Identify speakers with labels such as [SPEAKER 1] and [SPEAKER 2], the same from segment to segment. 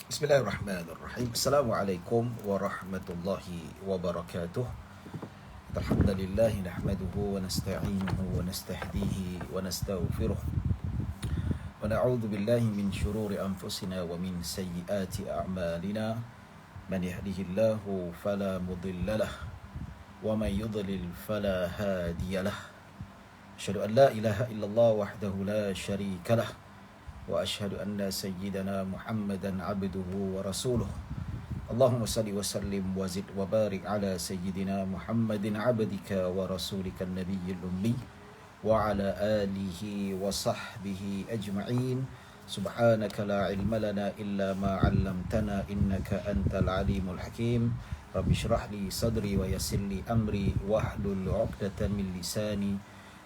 [SPEAKER 1] Bismillahirrahmanirrahim. Assalamualaikum warahmatullahi wabarakatuh. Alhamdulillah nahmaduhu wa nasta'inuhu wa nastahdihi wa nastaghfiruh. Wa na'udzu billahi min shururi anfusina wa min sayyiati a'malina. Man yahdihillahu fala mudilla lahu wa man yudlil fala hadiya lahu. Asyhadu an la ilaha illallah wahdahu la syarika lahu. وأشهد أن سيدنا محمدا عبده ورسوله اللهم صل وسلم وزد وبارك على سيدنا محمد عبدك ورسولك النبي الأمي وعلى آله وصحبه أجمعين سبحانك لا علم لنا إلا ما علمتنا إنك أنت العليم الحكيم رب اشرح لي صدري ويسر لي أمري واحلل عقدة من لساني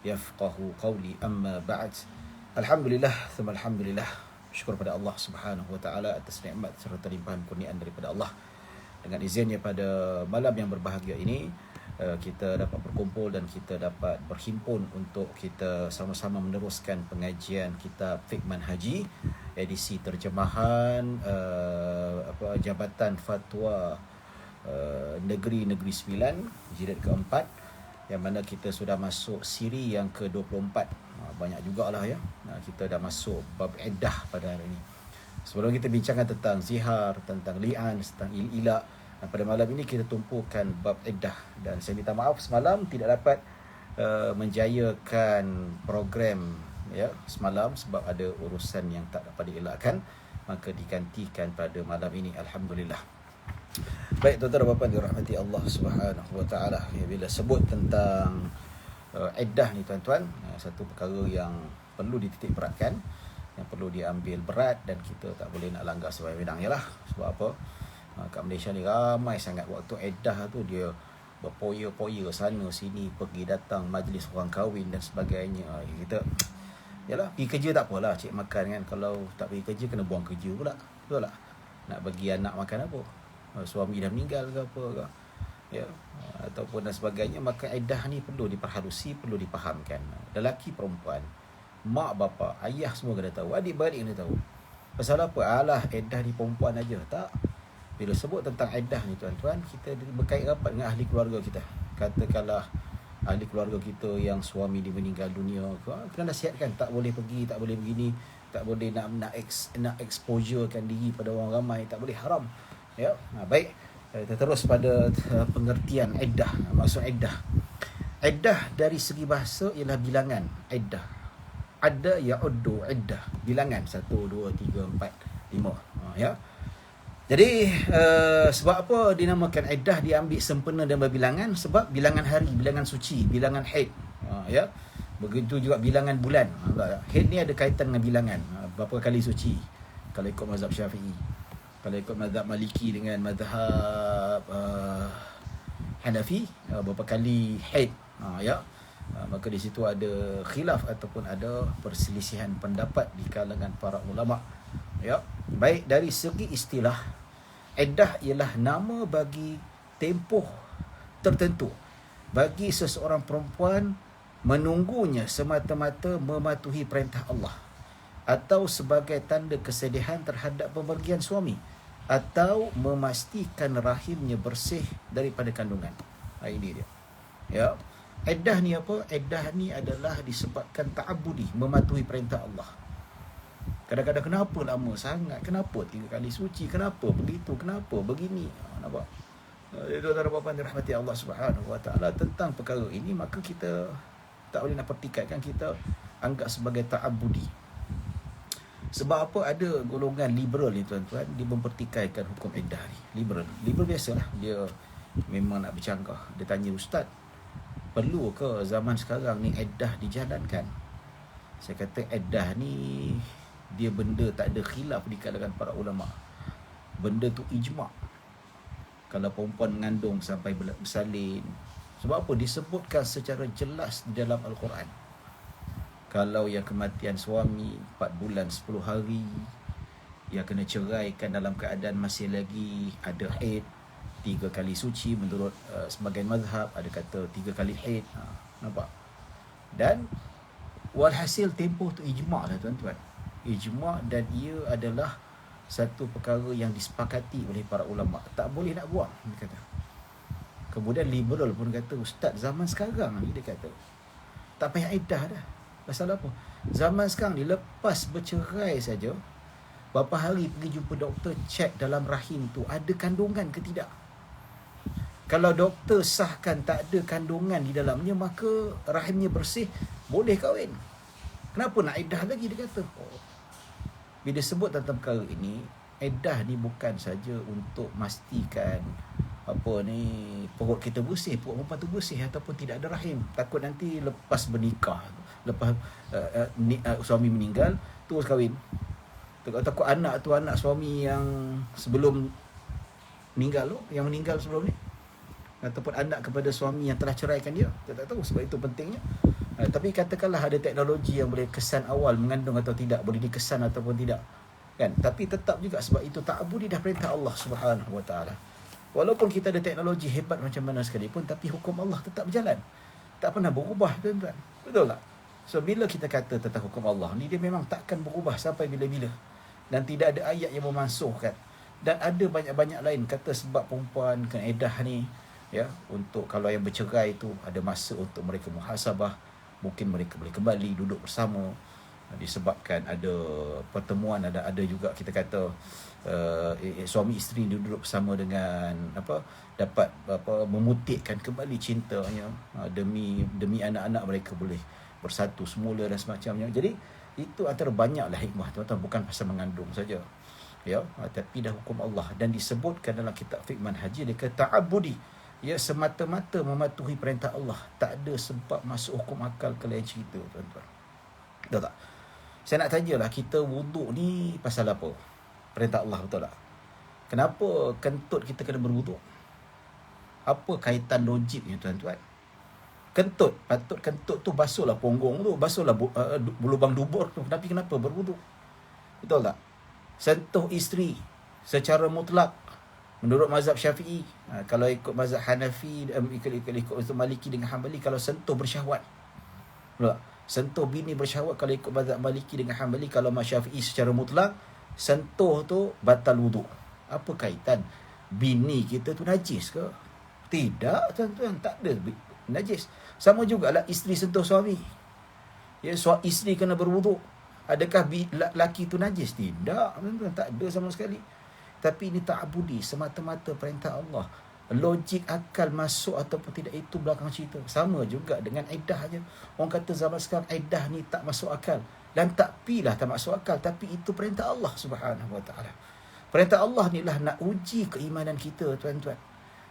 [SPEAKER 1] يفقه قولي أما بعد. Alhamdulillah, thumma alhamdulillah. Syukur pada Allah Subhanahu wa taala atas nikmat serta limpahan kurniaan daripada Allah. Dengan izinnya pada malam yang berbahagia ini, kita dapat berkumpul dan kita dapat berhimpun untuk kita sama-sama meneruskan pengajian kitab Fiqh Manhaji edisi terjemahan Jabatan Fatwa Negeri Sembilan jilid keempat, yang mana kita sudah masuk siri yang ke-24. Banyak jugalah ya. Kita dah masuk bab iddah pada hari ini. Sebelum kita bincangkan tentang zihar, tentang li'an, tentang ila, pada malam ini kita tumpukan bab iddah. Dan saya minta maaf semalam tidak dapat menjayakan program ya semalam sebab ada urusan yang tak dapat dielakkan, maka digantikan pada malam ini. Alhamdulillah. Baik tuan-tuan dan puan-puan dirahmati Allah Subhanahu wa taala, ya, bila sebut tentang iddah ni tuan-tuan, satu perkara yang perlu dititik beratkan, yang perlu diambil berat, dan kita tak boleh nak langgar sebagai bidang. Yalah, sebab apa? Kat Malaysia ni ramai sangat waktu iddah tu dia berpoya-poya sana sini, pergi datang majlis orang kahwin dan sebagainya. Kita yalah, pergi kerja tak apalah, cik makan kan. Kalau tak pergi kerja kena buang kerja pula. Betul tak? Nak bagi anak makan apa? Suami dah meninggal ke apa ke? Ya, ataupun dan sebagainya, maka iddah ni perlu diperhalusi, perlu dipahamkan. Lelaki, perempuan, mak bapa, ayah semua kena tahu, adik-beradik kena tahu. Pasal apa? Alah, iddah di perempuan aja. Tak. Bila sebut tentang iddah ni tuan-tuan, kita berkait rapat dengan ahli keluarga kita. Katakanlah ahli keluarga kita yang suami dia meninggal dunia, kena nasihatkan, tak boleh pergi, tak boleh begini, tak boleh nak exposurekan diri pada orang ramai, tak boleh, haram. Ya, baik. Kita terus pada pengertian iddah. Maksud iddah. Iddah dari segi bahasa ialah bilangan. Iddah. Ada ya'uddu iddah. Bilangan 1, 2, 3, 4, 5. Ya. Jadi sebab apa dinamakan iddah, diambil sempena dan berbilangan? Sebab bilangan hari, bilangan suci, bilangan haid. Ya. Begitu juga bilangan bulan. Haid ni ada kaitan dengan bilangan. Berapa kali suci kalau ikut mazhab Syafi'i. Kalau ikut mazhab Maliki dengan mazhab Hanafi, berapa kali haid, ya. Maka di situ ada khilaf ataupun ada perselisihan pendapat di kalangan para ulama. Ya. Baik, dari segi istilah, iddah ialah nama bagi tempoh tertentu bagi seseorang perempuan menunggunya semata-mata mematuhi perintah Allah, atau sebagai tanda kesedihan terhadap pemergian suami, atau memastikan rahimnya bersih daripada kandungan. Ini dia. Ya. Iddah ni apa? Iddah ni adalah disebabkan ta'abudi, mematuhi perintah Allah. Kadang-kadang kenapa lama sangat? Kenapa 3 kali suci? Kenapa begitu? Kenapa begini? Nampak? Tuan-tuan dan puan-puan dirahmati Allah Subhanahu wa taala, tentang perkara ini maka kita tak boleh nak pertikaikan, kita anggap sebagai ta'abudi. Sebab apa? Ada golongan liberal ni tuan-tuan, dia mempertikaikan hukum iddah ni. Liberal biasalah, dia memang nak bercanggah. Dia tanya ustaz, perlu ke zaman sekarang ni iddah dijalankan? Saya kata iddah ni dia benda tak ada khilaf di kalangan para ulama. Benda tu ijma'. Kalau perempuan mengandung sampai bersalin, sebab apa? Disebutkan secara jelas di dalam Al-Quran. Kalau yang kematian suami 4 bulan 10 hari, yang kena ceraikan dalam keadaan masih lagi ada haid, 3 kali suci menurut sebagian mazhab, ada kata 3 kali haid. Nampak? Dan walhasil tempoh tu ijma' lah tuan-tuan. Ijma', dan ia adalah satu perkara yang disepakati oleh para ulama. Tak boleh nak buang, dia kata. Kemudian liberal pun kata, ustaz zaman sekarang ni, dia kata, tak payah iddah dah. Pasal apa? Zaman sekarang ni lepas bercerai saja, berapa hari pergi jumpa doktor, cek dalam rahim tu ada kandungan ke tidak. Kalau doktor sahkan tak ada kandungan di dalamnya, maka rahimnya bersih, boleh kahwin. Kenapa nak iddah lagi, dia kata. Bila sebut tentang perkara ini, iddah ni bukan saja untuk memastikan perut kita bersih, perut perempuan tu bersih ataupun tidak ada rahim. Takut nanti lepas bernikah, lepas suami meninggal, terus kahwin. Takut anak tu anak suami yang sebelum meninggal tu, yang meninggal sebelum ni, ataupun anak kepada suami yang telah ceraikan dia. Kita tak tahu, sebab itu pentingnya. Tapi katakanlah ada teknologi yang boleh kesan awal mengandung atau tidak, boleh dikesan ataupun tidak, kan? Tapi tetap juga sebab itu ta'abudi dah perintah Allah Subhanahu Wa Taala. Walaupun kita ada teknologi hebat macam mana sekalipun, tapi hukum Allah tetap berjalan, tak pernah berubah, tuan-tuan. Betul tak? So bila kita kata tentang hukum Allah ni, dia memang takkan berubah sampai bila-bila, dan tidak ada ayat yang memansuhkan. Dan ada banyak-banyak lain kata sebab perempuan kena iddah ni, ya, untuk kalau yang bercerai tu ada masa untuk mereka muhasabah, mungkin mereka boleh kembali duduk bersama, disebabkan ada pertemuan, ada juga kita kata suami isteri duduk bersama dengan dapat memutihkan kembali cintanya, demi anak-anak mereka boleh bersatu semula dan semacamnya. Jadi itu antara banyaklah hikmah, tuan-tuan, bukan pasal mengandung saja, ya, tapi dah hukum Allah. Dan disebutkan dalam kitab fiqh manhaji, dia kata ta'abudi, ya, semata-mata mematuhi perintah Allah, tak ada sebab masuk hukum akal ke lain cerita, tuan-tuan. Tahu tak? Saya nak tanyalah, kita wuduk ni pasal apa? Perintah Allah, betul tak? Kenapa kentut kita kena berwuduk? Apa kaitan logiknya, tuan-tuan? Kentut, patut kentut tu basuhlah punggung tu, basuhlah lubang dubur tu, tapi kenapa berwuduk? Betul tak? Sentuh isteri secara mutlak menurut mazhab Syafi'i, kalau ikut mazhab Hanafi, ikut mazhab Maliki dengan Hanbali, kalau sentuh bersyahwat. Betul tak? Sentuh bini bersyahwat kalau ikut mazhab Maliki dengan Hanbali. Kalau mazhab Syafi'i secara mutlak, sentuh tu batal wuduk. Apa kaitan? Bini kita tu najis ke? Tidak, tuan-tuan, tak ada najis. Sama jugalah isteri sentuh suami. Ya, isteri kena berwuduk. Adakah laki tu najis? Tidak, tuan-tuan, tak ada sama sekali. Tapi ini ta'abudi, semata-mata perintah Allah. Logik akal masuk ataupun tidak, itu belakang cerita. Sama juga dengan iddah je. Orang kata zaman sekarang iddah ni tak masuk akal. Dan tak pilah tak masuk akal, tapi itu perintah Allah Subhanahu Wa Taala. Perintah Allah ni lah nak uji keimanan kita, tuan-tuan.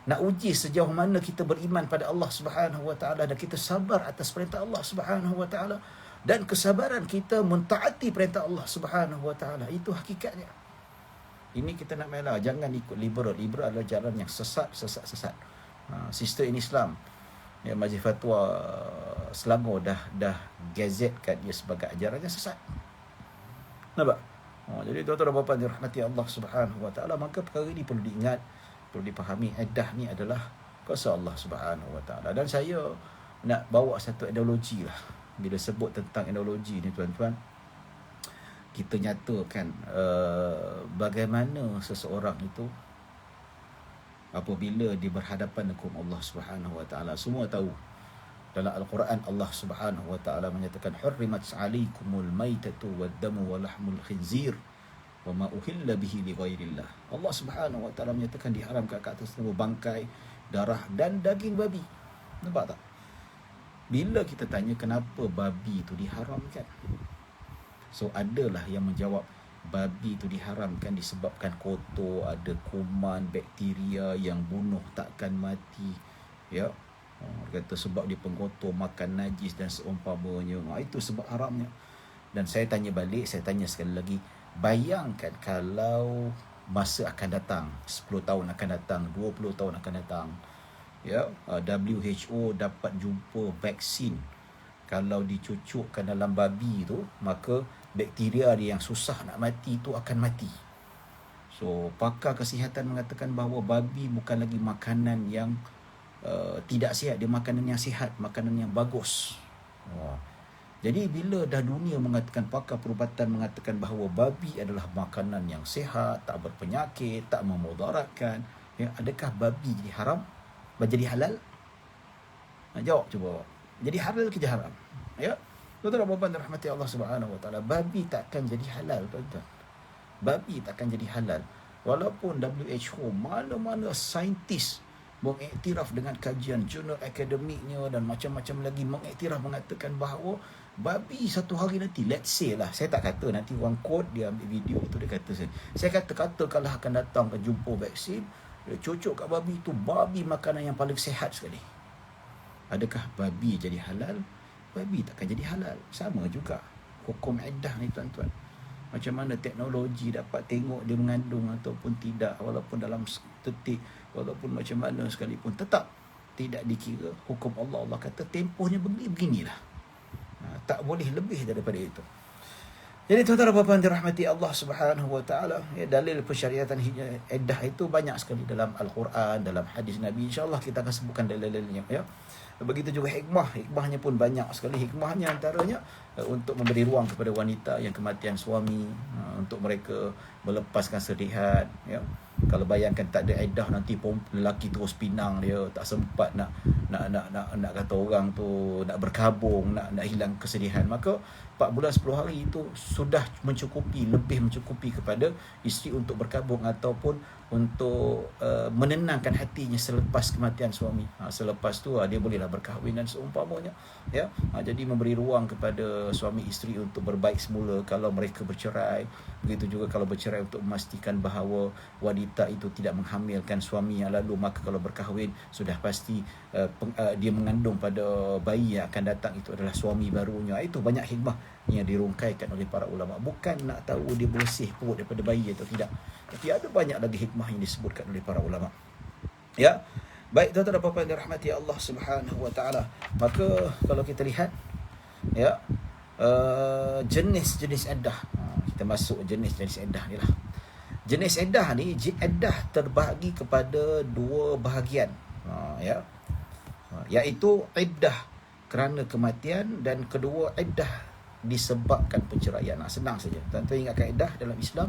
[SPEAKER 1] Nak uji sejauh mana kita beriman pada Allah Subhanahu Wa Taala, dan kita sabar atas perintah Allah Subhanahu Wa Taala, dan kesabaran kita mentaati perintah Allah Subhanahu Wa Taala. Itu hakikatnya. Ini kita nak melah, jangan ikut liberal. Liberal adalah jalan yang sesat. Sister in Islam, ya, Majlis Fatwa Selangor dah gazetkan dia sebagai ajaran yang sesat. Nampak? Jadi tuan-tuan dan puan-puan dirahmati Allah Subhanahu Wa Taala, maka perkara ini perlu diingat, perlu dipahami. Iddah ni adalah kuasa Allah Subhanahu Wa Taala. Dan saya nak bawa satu ideologi lah. Bila sebut tentang ideologi ni, tuan-tuan, kita nyatakan bagaimana seseorang itu apabila dia berhadapan dengan Allah Subhanahu Wa Taala. Semua tahu dalam Al-Quran Allah Subhanahu Wa Taala menyatakan hurrimat 'alaikumul maitatu wad-damu wa lahmul khinzir wa ma uhilla bihi li ghairillah. Allah Subhanahu Wa Taala menyatakan diharamkan ke atas semua bangkai, darah dan daging babi. Nampak tak? Bila kita tanya kenapa babi itu diharamkan, so adalah yang menjawab babi itu diharamkan disebabkan kotor, ada kuman, bakteria yang bunuh takkan mati, ya. Dia kata sebab dia pengkotor, makan najis dan seumpamanya. Itu sebab haramnya. Dan saya tanya balik, saya tanya sekali lagi, bayangkan kalau masa akan datang, 10 tahun akan datang, 20 tahun akan datang, ya, WHO dapat jumpa vaksin. Kalau dicucukkan dalam babi tu, maka bakteria dia yang susah nak mati tu akan mati. So pakar kesihatan mengatakan bahawa babi bukan lagi makanan yang tidak sihat, dia makanan yang sihat, makanan yang bagus. Jadi bila dah dunia mengatakan, pakar perubatan mengatakan bahawa babi adalah makanan yang sihat, tak berpenyakit, tak memudaratkan, ya, adakah babi jadi haram? Jadi halal? Jawab cuba. Jadi halal ke haram? Ya. Tuan-tuan dan puan rahmati Allah Subhanahu wa taala, babi takkan jadi halal, tuan-tuan. Babi takkan jadi halal. Walaupun WHO, mana-mana saintis mengiktiraf dengan kajian jurnal akademiknya dan macam-macam lagi mengiktiraf mengatakan bahawa babi satu hari nanti, let's say lah, saya tak kata nanti orang quote, dia ambil video tu, dia kata saya kata kalau akan datang ke jumpa vaksin, dia cocok kat babi tu, babi makanan yang paling sihat sekali. Adakah babi jadi halal? Babi takkan jadi halal. Sama juga hukum iddah ni, tuan-tuan. Macam mana teknologi dapat tengok dia mengandung ataupun tidak, walaupun dalam detik, walaupun macam mana sekalipun, tetap tidak dikira hukum Allah. Allah kata tempohnya beginilah. Tak boleh lebih daripada itu. Jadi tuan-tuan dan puan dirahmati Allah Subhanahu wa taala, ya, dalil persyariatan iddah itu banyak sekali dalam Al-Quran, dalam hadis Nabi. InsyaAllah kita akan sebutkan dalil-dalilnya, ya. Begitu juga hikmahnya pun banyak sekali. Hikmahnya antaranya untuk memberi ruang kepada wanita yang kematian suami, untuk mereka melepaskan sedihan, ya. Kalau bayangkan tak ada iddah, nanti lelaki terus pinang dia, tak sempat nak kata orang tu nak berkabung, nak hilang kesedihan, maka 4 bulan 10 hari itu sudah mencukupi, lebih mencukupi kepada isteri untuk berkabung ataupun untuk menenangkan hatinya selepas kematian suami. Selepas tu dia bolehlah berkahwin dan seumpamanya, ya. Jadi memberi ruang kepada suami isteri untuk berbaik semula kalau mereka bercerai. Begitu juga kalau bercerai, untuk memastikan bahawa wanita itu tidak menghamilkan suami yang lalu, maka kalau berkahwin sudah pasti dia mengandung pada bayi yang akan datang itu adalah suami barunya. Itu banyak hikmah yang dirungkaikan oleh para ulama. Bukan nak tahu dia bersih perut daripada bayi atau tidak, tapi ada banyak lagi hikmah yang disebutkan oleh para ulama. Ya. Baik tuan-tuan dan puan-puan dirahmati Allah Subhanahu wa taala. Maka kalau kita lihat, ya, jenis-jenis iddah. Kita masuk jenis-jenis iddah ni lah. Jenis iddah ni, iddah terbahagi kepada 2 bahagian. Ya. Iaitu iddah kerana kematian, dan kedua iddah disebabkan perceraian. Senang saja. Tuan-tuan ingatkan iddah dalam Islam,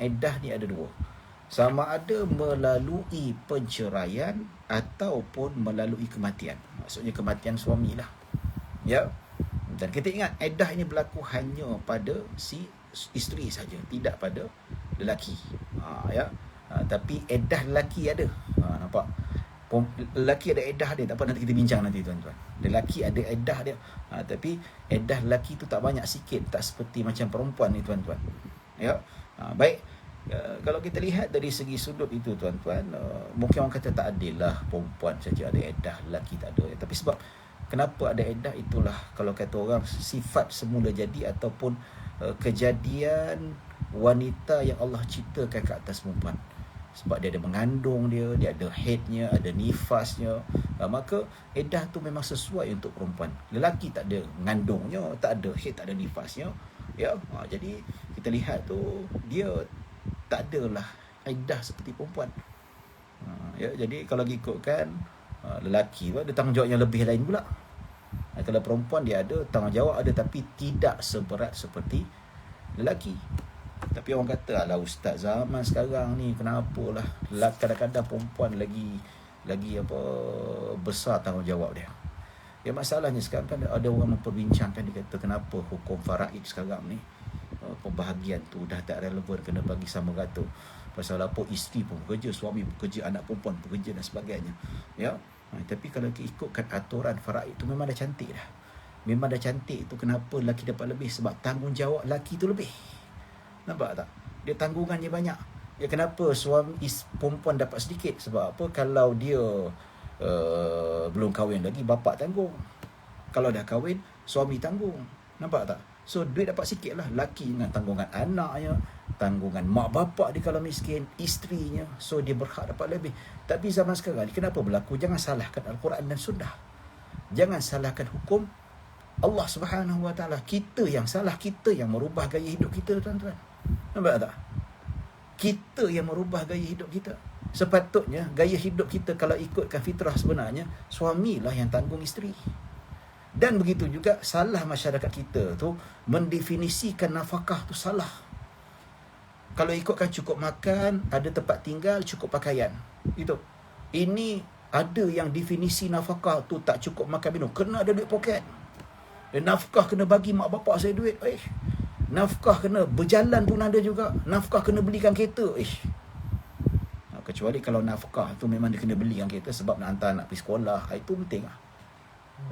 [SPEAKER 1] iddah ni ada 2. Sama ada melalui penceraian ataupun melalui kematian. Maksudnya kematian suami lah, ya. Dan kita ingat, iddah ini berlaku hanya pada si isteri saja, tidak pada lelaki. Ya. Tapi iddah lelaki ada. Nampak? Lelaki ada iddah dia. Tak apa, nanti kita bincang nanti, tuan-tuan. Lelaki ada iddah dia. Tapi iddah lelaki tu tak banyak, sikit. Tak seperti macam perempuan ni, tuan-tuan. Ya. Baik. Kalau kita lihat dari segi sudut itu, tuan-tuan, mungkin orang kata tak adil lah, perempuan saja ada iddah, lelaki tak ada. Tapi sebab kenapa ada iddah, itulah kalau kata orang sifat semula jadi ataupun kejadian wanita yang Allah ciptakan ke atas perempuan. Sebab dia ada mengandung, dia ada haidnya, ada nifasnya, maka iddah tu memang sesuai untuk perempuan. Lelaki tak ada mengandungnya, tak ada haid, tak ada nifasnya, ya. Jadi kita lihat tu dia tak adalah iddah seperti perempuan. Ya, jadi kalau ikutkan, lelaki tu ada tanggungjawab yang lebih lain pula. Kalau perempuan dia ada tanggungjawab, ada, tapi tidak seberat seperti lelaki. Tapi orang kata, alah ustaz, zaman sekarang ni kenapalah kadang-kadang perempuan lagi apa besar tanggungjawab dia. Ya, masalahnya sekarang kan ada orang memperbincangkan, dia kata kenapa hukum faraid sekarang ni pembahagian tu dah tak relevan, kena bagi sama rata. Pasal apa? Isteri pun bekerja, suami bekerja, anak perempuan bekerja dan sebagainya, ya. Tapi kalau ikutkan aturan faraid tu memang dah cantik dah. Memang dah cantik tu, kenapa lelaki dapat lebih? Sebab tanggungjawab lelaki tu lebih. Nampak tak? Dia tanggungannya banyak. Ya, kenapa perempuan dapat sedikit? Sebab apa? Kalau dia belum kahwin lagi, bapa tanggung. Kalau dah kahwin, suami tanggung. Nampak tak? So duit dapat sikit lah. Laki dengan tanggungan anaknya, tanggungan mak bapak dia kalau miskin, isterinya. So dia berhak dapat lebih. Tapi zaman sekarang ni kenapa berlaku? Jangan salahkan Al-Quran dan Sunnah. Jangan salahkan hukum Allah Subhanahu wa taala. Kita yang salah, kita yang merubah gaya hidup kita, tuan-tuan. Nampak tak? Kita yang merubah gaya hidup kita. Sepatutnya gaya hidup kita kalau ikutkan fitrah sebenarnya, suamilah yang tanggung isteri. Dan begitu juga salah masyarakat kita tu mendefinisikan nafkah tu salah. Kalau ikutkan cukup makan, ada tempat tinggal, cukup pakaian. Itu. Ini ada yang definisi nafkah tu tak cukup makan minum, kena ada duit poket. Nafkah kena bagi mak bapak saya duit. Nafkah kena berjalan pun ada juga. Nafkah kena belikan kereta. Kecuali kalau nafkah tu memang dia kena belikan kereta sebab nak hantar anak pergi sekolah. Itu penting lah.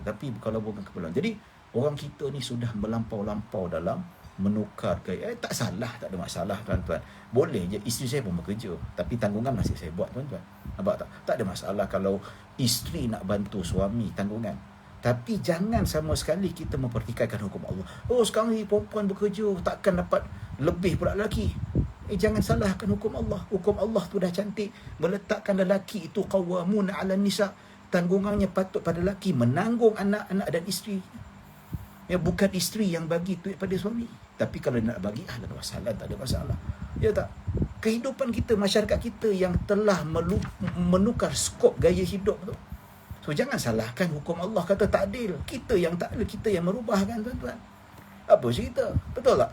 [SPEAKER 1] Tapi kalau bukan keperluan. Jadi orang kita ni sudah melampau-lampau dalam menukar gaya. Tak salah, tak ada masalah tuan-tuan. Boleh je isteri saya pun bekerja, tapi tanggungan masih saya buat tuan-tuan. Nampak tak? Tak ada masalah kalau isteri nak bantu suami tanggungan. Tapi jangan sama sekali kita mempertikaikan hukum Allah. Sekarang ni perempuan bekerja, takkan dapat lebih pula lelaki. Jangan salahkan hukum Allah. Hukum Allah tu dah cantik, meletakkan lelaki itu qawwamun 'ala nisa. Tanggungannya patut pada lelaki menanggung anak-anak dan isteri. Bukan isteri yang bagi duit pada suami. Tapi kalau nak bagi, tak ada masalah, tak ada masalah. Ya tak? Kehidupan kita, masyarakat kita yang telah menukar skop gaya hidup tu. So jangan salahkan hukum Allah kata tak adil. Kita yang tak adil, kita yang merubahkan tuan-tuan. Apa cerita? Betul tak?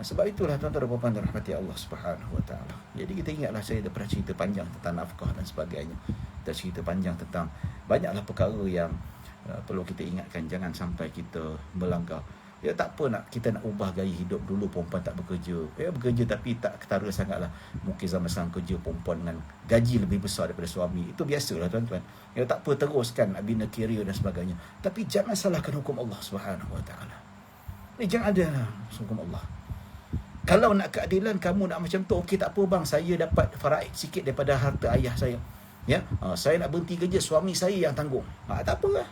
[SPEAKER 1] Sebab itulah tuan-tuan dan puan-puan dirahmati Allah Subhanahu Wa Taala. Jadi kita ingatlah, saya dah pernah cerita panjang tentang nafkah dan sebagainya. Kita cerita panjang tentang banyaklah perkara yang perlu kita ingatkan, jangan sampai kita melanggar. Tak apa nak kita nak ubah gaya hidup. Dulu perempuan tak bekerja. Bekerja tapi tak ketara sangatlah. Mungkin zaman sekarang kerja perempuan dengan gaji lebih besar daripada suami. Itu biasalah tuan-tuan. Tak apa, teruskan nak bina career dan sebagainya. Tapi jangan salahkan hukum Allah Subhanahu Wa Taala. Jangan ada hukum Allah. Kalau nak keadilan, kamu nak macam tu, okey tak apa bang, saya dapat faraid sikit daripada harta ayah saya. Saya nak berhenti kerja, suami saya yang tanggung. Tak apa lah.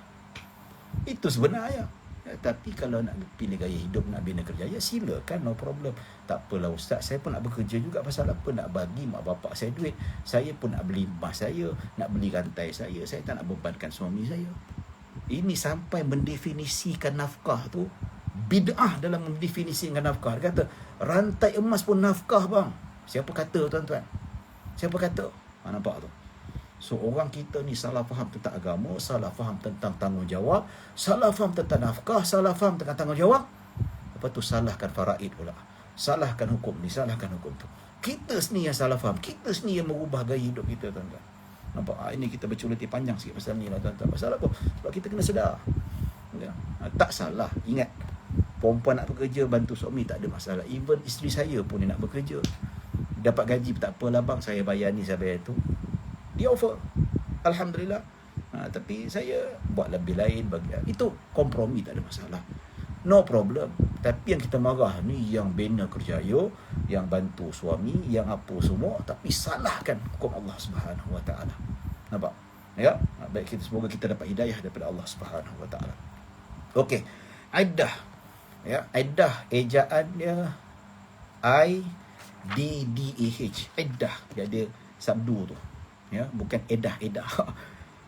[SPEAKER 1] Itu sebenarnya. Tapi kalau nak pilih gaya hidup, nak bina kerja, silakan, no problem. Tak apalah ustaz, saya pun nak bekerja juga. Pasal apa? Nak bagi mak bapak saya duit. Saya pun nak beli emas saya, nak beli rantai saya. Saya tak nak bebankan suami saya. Ini sampai mendefinisikan nafkah tu bid'ah dalam mendefinisikan nafkah. Dia kata rantai emas pun nafkah bang. Siapa kata tuan-tuan? Siapa kata? Nampak tu? So orang kita ni salah faham tentang agama, salah faham tentang tanggungjawab, salah faham tentang nafkah, salah faham tentang tanggungjawab. Lepas tu salahkan faraid pula. Salahkan hukum ni, salahkan hukum tu. Kita sendiri yang salah faham. Kita sendiri yang merubah gaya hidup kita tuan-tuan. Nampak? Ini kita berculitik panjang sikit pasal ni lah tuan-tuan. Pasal apa? Sebab kita kena sedar. Tak salah. Ingat, perempuan nak bekerja, bantu suami, tak ada masalah. Even isteri saya pun dia nak bekerja, dapat gaji, tak apalah bang, saya bayar ni, saya bayar tu. Dia offer, alhamdulillah. Tapi saya buat lebih lain bagi. Itu kompromi, tak ada masalah. No problem. Tapi yang kita marah ni yang bina kerjaya, yang bantu suami, yang apa semua, tapi salahkan hukum Allah Subhanahu Wa Taala. Nampak? Baik, semoga kita dapat hidayah daripada Allah Subhanahu Wa Taala. Okey. Iddah. Iddah ejaannya IDDAH. Iddah. Dia ada sabdu tu. Bukan edah.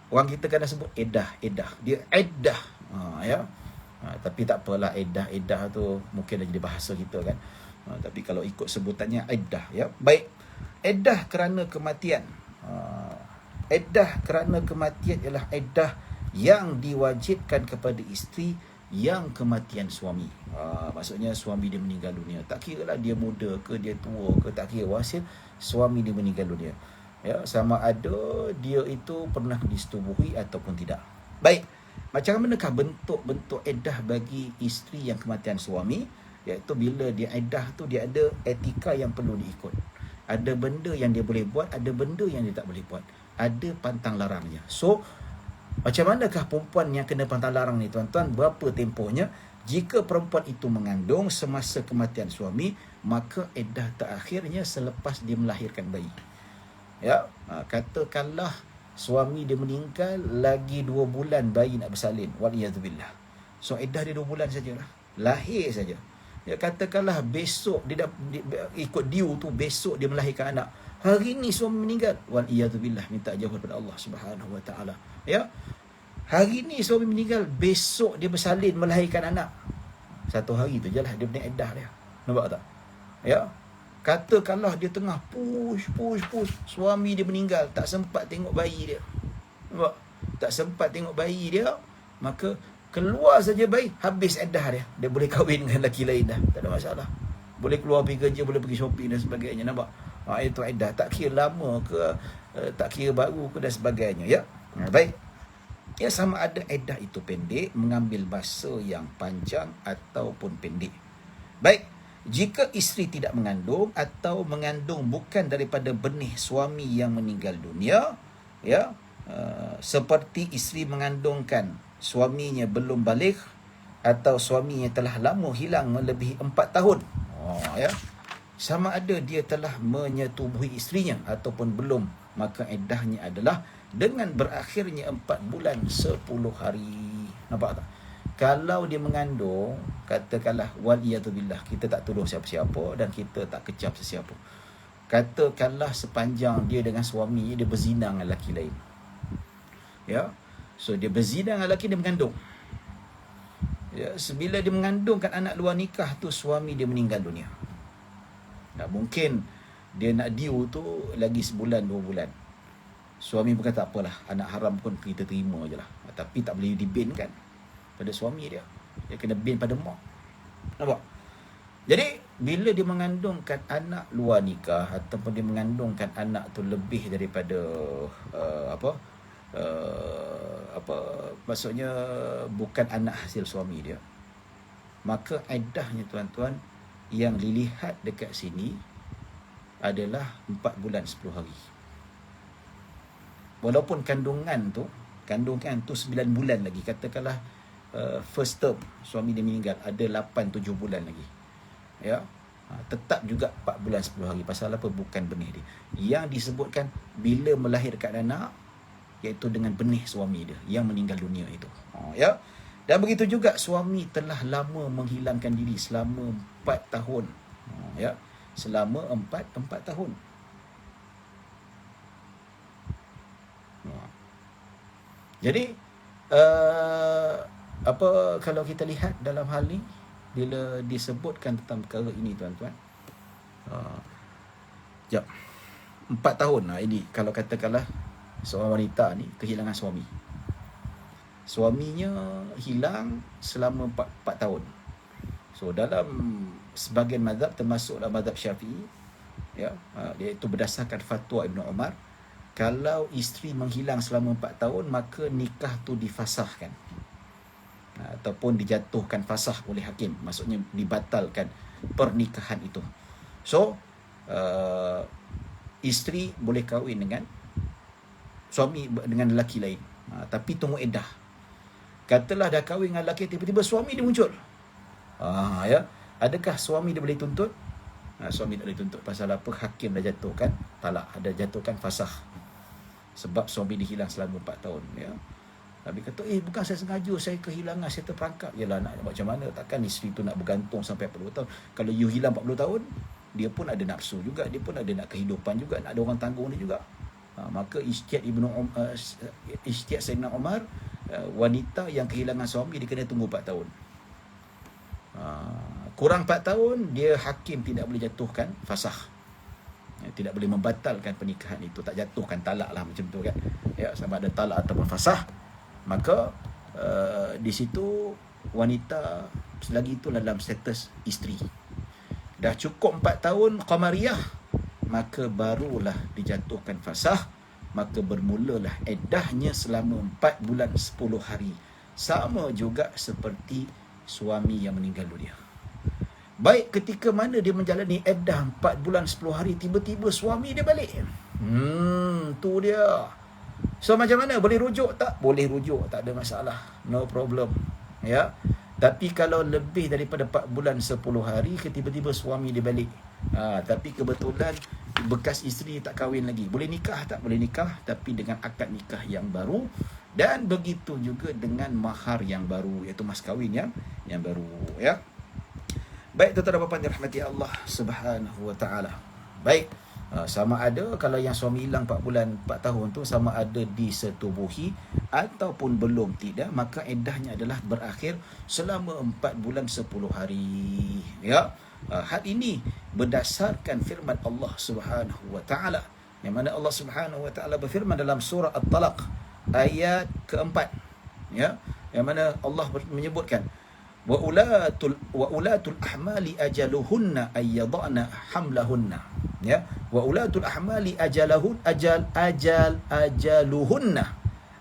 [SPEAKER 1] Orang kita kadang sebut edah. Dia iddah. Tapi tak apalah, edah tu mungkin dah jadi bahasa kita kan. Tapi kalau ikut sebutannya iddah, baik. Iddah kerana kematian. Iddah kerana kematian ialah iddah yang diwajibkan kepada isteri yang kematian suami. Maksudnya suami dia meninggal dunia. Tak kira lah dia muda ke, dia tua ke, tak kira, hasil suami dia meninggal dunia. Sama ada dia itu pernah disetubuhi ataupun tidak. Baik, macam manakah bentuk-bentuk iddah bagi isteri yang kematian suami? Iaitu bila dia iddah tu, dia ada etika yang perlu diikut. Ada benda yang dia boleh buat, ada benda yang dia tak boleh buat. Ada pantang larangnya. So, macam manakah perempuan yang kena pantang larang ni tuan-tuan? Berapa tempohnya? Jika perempuan itu mengandung semasa kematian suami, maka iddah terakhirnya selepas dia melahirkan bayi. Katakanlah suami dia meninggal, lagi 2 bulan bayi nak bersalin, waliyadzubillah. So iddah dia 2 bulan sajalah, lahir saja. Katakanlah besok dia ikut diu tu, besok dia melahirkan anak, hari ni suami meninggal, waliyadzubillah, minta jauh daripada Allah Subhanahu Wa Taala. Hari ni suami meninggal, besok dia bersalin melahirkan anak, 1 hari tu je lah dia punya iddah dia. Nampak tak? Katakanlah dia tengah push, suami dia meninggal, tak sempat tengok bayi dia. Nampak? Tak sempat tengok bayi dia, maka keluar saja bayi, habis iddah dia. Dia boleh kahwin dengan lelaki lain dah. Tak ada masalah. Boleh keluar pergi kerja, boleh pergi shopping dan sebagainya. Nampak? Itu iddah. Tak kira lama ke, tak kira baru ke dan sebagainya. Ya. Baik. Ya, sama ada iddah itu pendek, mengambil masa yang panjang ataupun pendek. Baik. Jika isteri tidak mengandung atau mengandung bukan daripada benih suami yang meninggal dunia, ya, seperti isteri mengandungkan suaminya belum balik atau suaminya telah lama hilang melebihi 4 tahun. Ya. Sama ada dia telah menyetubuhi isterinya ataupun belum, maka iddahnya adalah dengan berakhirnya 4 bulan 10 hari. Nampak tak? Kalau dia mengandung, katakanlah waliyadzubillah, kita tak tuduh siapa-siapa dan kita tak kecap sesiapa. Katakanlah sepanjang dia dengan suami, dia berzina dengan lelaki lain. Ya. So dia berzina dengan lelaki, dia mengandung. Ya, sebila dia mengandungkan anak luar nikah tu, suami dia meninggal dunia. Nah, mungkin dia nak due tu lagi sebulan 2 bulan. Suami pun kata apalah, anak haram pun kita terima je lah. Tapi tak boleh dibin kan pada suami dia. Dia kena bin pada mak. Nampak? Jadi bila dia mengandungkan anak luar nikah ataupun dia mengandungkan anak tu lebih daripada maksudnya bukan anak hasil suami dia, maka iddahnya tuan-tuan yang dilihat dekat sini adalah 4 bulan 10 hari. Walaupun kandungan tu 9 bulan lagi, katakanlah first term suami dia meninggal, ada 8-7 bulan lagi, ya, tetap juga 4 bulan 10 hari. Pasal apa? Bukan benih dia. Yang disebutkan bila melahirkan anak, iaitu dengan benih suami dia yang meninggal dunia itu. Ya. Dan begitu juga suami telah lama menghilangkan diri selama 4 tahun. Ya. Selama 4 tahun. Jadi kalau kita lihat dalam hal ni, bila disebutkan tentang perkara ini tuan-tuan, 4 tahun ini kalau katakanlah seorang wanita ni kehilangan suami. Suaminya hilang selama 4 tahun. So dalam sebahagian mazhab, termasuk dalam mazhab Syafi'i, ya, iaitu berdasarkan fatwa Ibn Umar, kalau isteri menghilang selama 4 tahun, maka nikah tu difasahkan ataupun dijatuhkan fasah oleh hakim. Maksudnya dibatalkan pernikahan itu. So isteri boleh kahwin dengan suami, dengan lelaki lain, tapi tunggu iddah. Katalah dah kahwin dengan lelaki, tiba-tiba suami dia muncul. Ya, adakah suami dia boleh tuntut? Suami tak boleh tuntut. Pasal apa? Hakim dah jatuhkan talak, ada jatuhkan fasah. Sebab suami dia hilang selama 4 tahun. Ya. Nabi kata, bukan saya sengaja, saya kehilangan, saya terperangkap. Yalah, nak macam mana? Takkan isteri tu nak bergantung sampai 40 tahun. Kalau you hilang 40 tahun, dia pun ada nafsu juga, dia pun ada nak kehidupan juga, nak ada orang tanggung dia juga. Maka ijtihad Sayyidina Umar, wanita yang kehilangan suami, dia kena tunggu 4 tahun. Kurang 4 tahun, dia hakim tidak boleh jatuhkan fasah. Tidak boleh membatalkan pernikahan itu, tak jatuhkan talak lah macam tu kan. Ya, sama ada talak ataupun fasah. Maka di situ wanita selagi itulah dalam status isteri. Dah cukup 4 tahun qamariyah, maka barulah dijatuhkan fasah, maka bermulalah iddahnya selama 4 bulan 10 hari. Sama juga seperti suami yang meninggal dunia. Baik, ketika mana dia menjalani iddah 4 bulan 10 hari, tiba-tiba suami dia balik. Tu dia. So macam mana? Boleh rujuk tak? Boleh rujuk, tak ada masalah. No problem. Ya. Tapi kalau lebih daripada 4 bulan 10 hari, tiba-tiba suami dia balik. Tapi kebetulan bekas isteri tak kahwin lagi. Boleh nikah tak? Boleh nikah, tapi dengan akad nikah yang baru. Dan begitu juga dengan mahar yang baru, iaitu mas kahwin yang baru. Ya. Baik, tuan-tuan dan puan-puan dirahmati Allah Subhanahu wa taala. Baik, sama ada kalau yang suami hilang 4 bulan 4 tahun tu, sama ada disetubuhi ataupun belum tidak, maka iddahnya adalah berakhir selama 4 bulan 10 hari. Ya. Hal ini berdasarkan firman Allah Subhanahu wa taala, yang mana Allah Subhanahu wa taala berfirman dalam surah At-Talaq ayat keempat. Ya. yang mana Allah menyebutkan wa ulatul ahmali ajaluhunna ay yadana hamlahunna, ya, wa ulatul ahmali ajaluhunna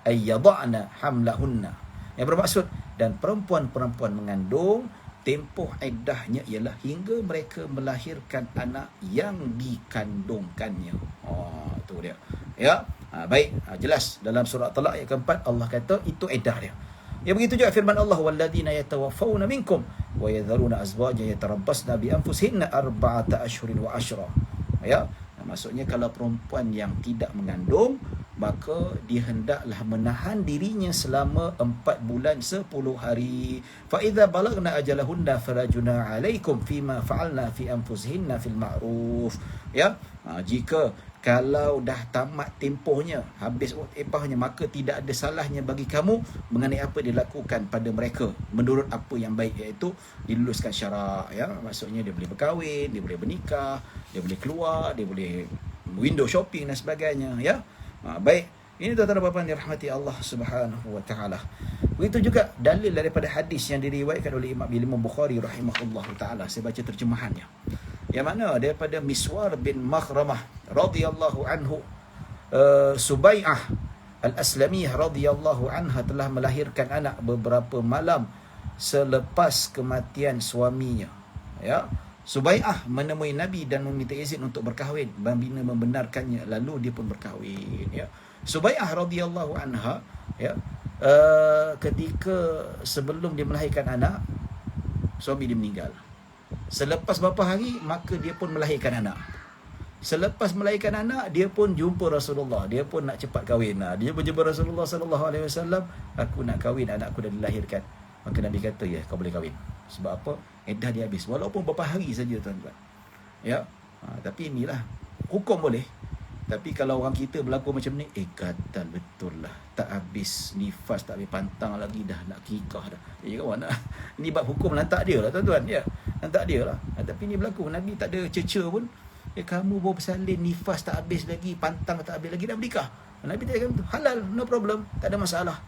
[SPEAKER 1] ay yadana hamlahunna, yang bermaksud dan perempuan-perempuan mengandung tempoh iddahnya ialah hingga mereka melahirkan anak yang dikandungkannya. Itu dia, ya. Baik, jelas dalam surah Talaq ayat keempat Allah kata itu iddah dia. Ya, begitu juga firman Allah, walladzina yatawaffawna minkum wa yadharuna azwajan yatarabbasna bi anfusihinna arba'ata ashhurin wa ashra. Ya, maksudnya kalau perempuan yang tidak mengandung, maka dia hendaklah menahan dirinya selama 4 bulan 10 hari. Fa idza balagna ajalahunna fala junaha 'alaikum fima fa'alna fi anfusihinna fil ma'ruf. Ya, jika kalau dah tamat tempohnya, habis idahnya, maka tidak ada salahnya bagi kamu mengenai apa dilakukan pada mereka menurut apa yang baik, iaitu diluluskan syarak, ya. Maksudnya dia boleh berkahwin, dia boleh bernikah, dia boleh keluar, dia boleh window shopping dan sebagainya, ya. Baik, ini tuan-tuan dan puan-puan dirahmati Allah Subhanahu wa taala. Begitu juga dalil daripada hadis yang diriwayatkan oleh Imam Bukhari rahimahullahu taala. Saya baca terjemahannya. Yang mana daripada Miswar bin Makhramah radhiyallahu anhu, Subai'ah Al-Aslamiyah radhiyallahu anha telah melahirkan anak beberapa malam selepas kematian suaminya. Ya, Subai'ah menemui Nabi dan meminta izin untuk berkahwin. Bina membenarkannya, lalu dia pun berkahwin. Ya, Subai'ah radhiyallahu anha, ya, ketika sebelum dia melahirkan anak, suami dia meninggal. Selepas beberapa hari, maka dia pun melahirkan anak. Selepas melahirkan anak, dia pun jumpa Rasulullah. Dia pun nak cepat kahwin. Dia pun jumpa Rasulullah SAW. Aku nak kahwin, anakku dah dilahirkan. Maka Nabi kata, ya, kau boleh kahwin. Sebab apa? Iddah dia habis. Walaupun beberapa hari saja, tuan-tuan. Ya, tapi inilah hukum boleh. Tapi kalau orang kita berlaku macam ni, kata betul lah. Tak habis nifas, tak habis pantang lagi, dah nak kikah dah. Kawan, ni bab hukum lantak dia lah, tuan-tuan. Ya, lantak dia lah. Tapi ni berlaku, Nabi tak ada cerca pun. Kamu baru bersalin, nifas tak habis lagi, pantang tak habis lagi, dah bernikah. Nabi tak kata, halal, no problem, tak ada masalah.